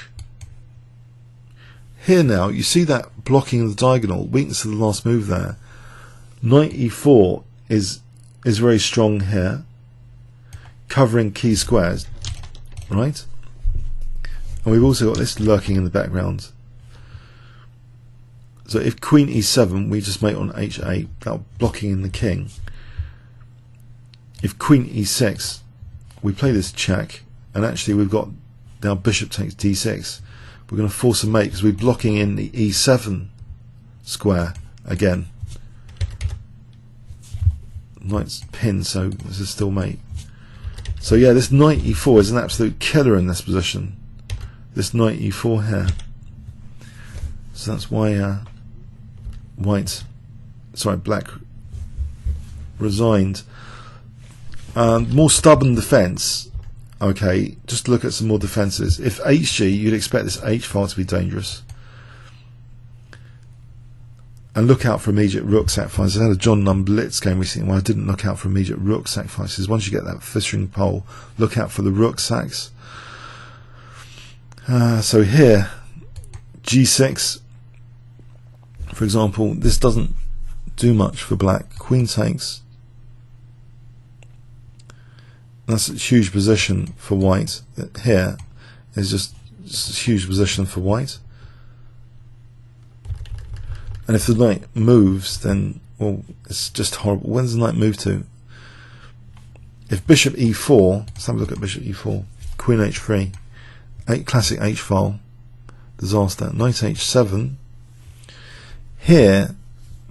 Here now, you see that blocking of the diagonal, weakness of the last move there. Knight e4 is very strong here, covering key squares, right? And we've also got this lurking in the background. So if queen e7, we just mate on h8, that blocking in the king. If queen e6, we play this check, and actually we've got now bishop takes d6. We're going to force a mate because we're blocking in the e7 square again. Knight's pinned, so this is still mate. So yeah, this knight e4 is an absolute killer in this position. This knight e4 here. So that's why black resigned. More stubborn defense. Okay, just look at some more defenses. If hg, you'd expect this h file to be dangerous. And look out for immediate rook sacrifices. I had a John Nunn Blitz game recently where I didn't look out for immediate rook sacrifices. Once you get that fishing pole, look out for the rook sacks. So here, g6, for example, this doesn't do much for black. Queen takes. That's a huge position for white. Here is just a huge position for white. And if the knight moves, then, well, it's just horrible. When's the knight move to? If bishop e4, let's have a look at bishop e4. Queen h3, classic h-file, disaster. Knight h7. Here,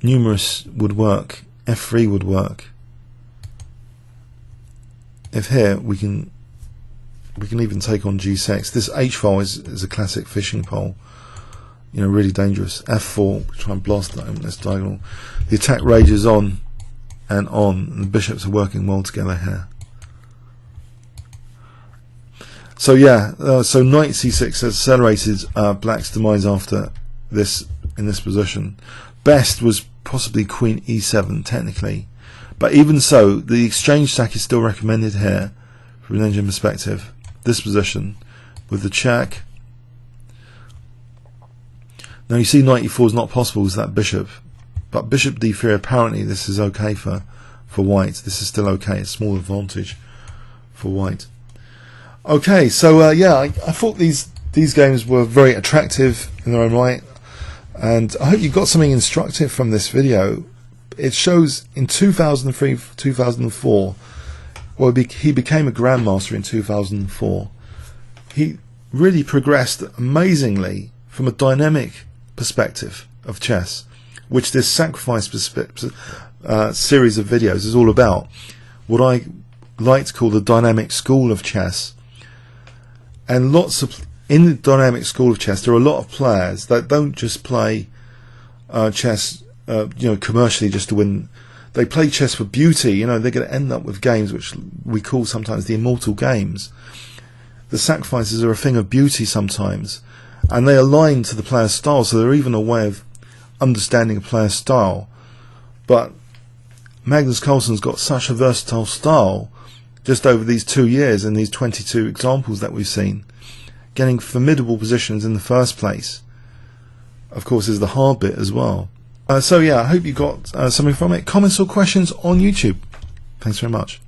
numerous would work. f3 would work. If here, we can even take on g6. This h-file is a classic fishing pole. You know, really dangerous. f4, try and blast that in this diagonal. The attack rages on, and the bishops are working well together here. So yeah, so knight c6 accelerated black's demise after this in this position. Best was possibly queen e7 technically, but even so, the exchange sack is still recommended here from an engine perspective. This position with the check. Now you see knight e4 is not possible with that bishop, but bishop d3 apparently this is okay for white. This is still okay, a small advantage for white. Okay, so yeah, I thought these games were very attractive in their own right, and I hope you got something instructive from this video. It shows in 2003, 2004, well, he became a grandmaster in 2004. He really progressed amazingly from a dynamic perspective of chess, which this sacrifice series of videos is all about. What I like to call the dynamic school of chess. And in the dynamic school of chess, there are a lot of players that don't just play chess, commercially just to win. They play chess for beauty. You know, they're going to end up with games which we call sometimes the immortal games. The sacrifices are a thing of beauty sometimes, and they align to the player's style, so they're even a way of understanding a player's style. But Magnus Carlsen's got such a versatile style just over these 2 years and these 22 examples that we've seen, getting formidable positions in the first place, of course, is the hard bit as well. So yeah, I hope you got something from it. Comments or questions on YouTube. Thanks very much.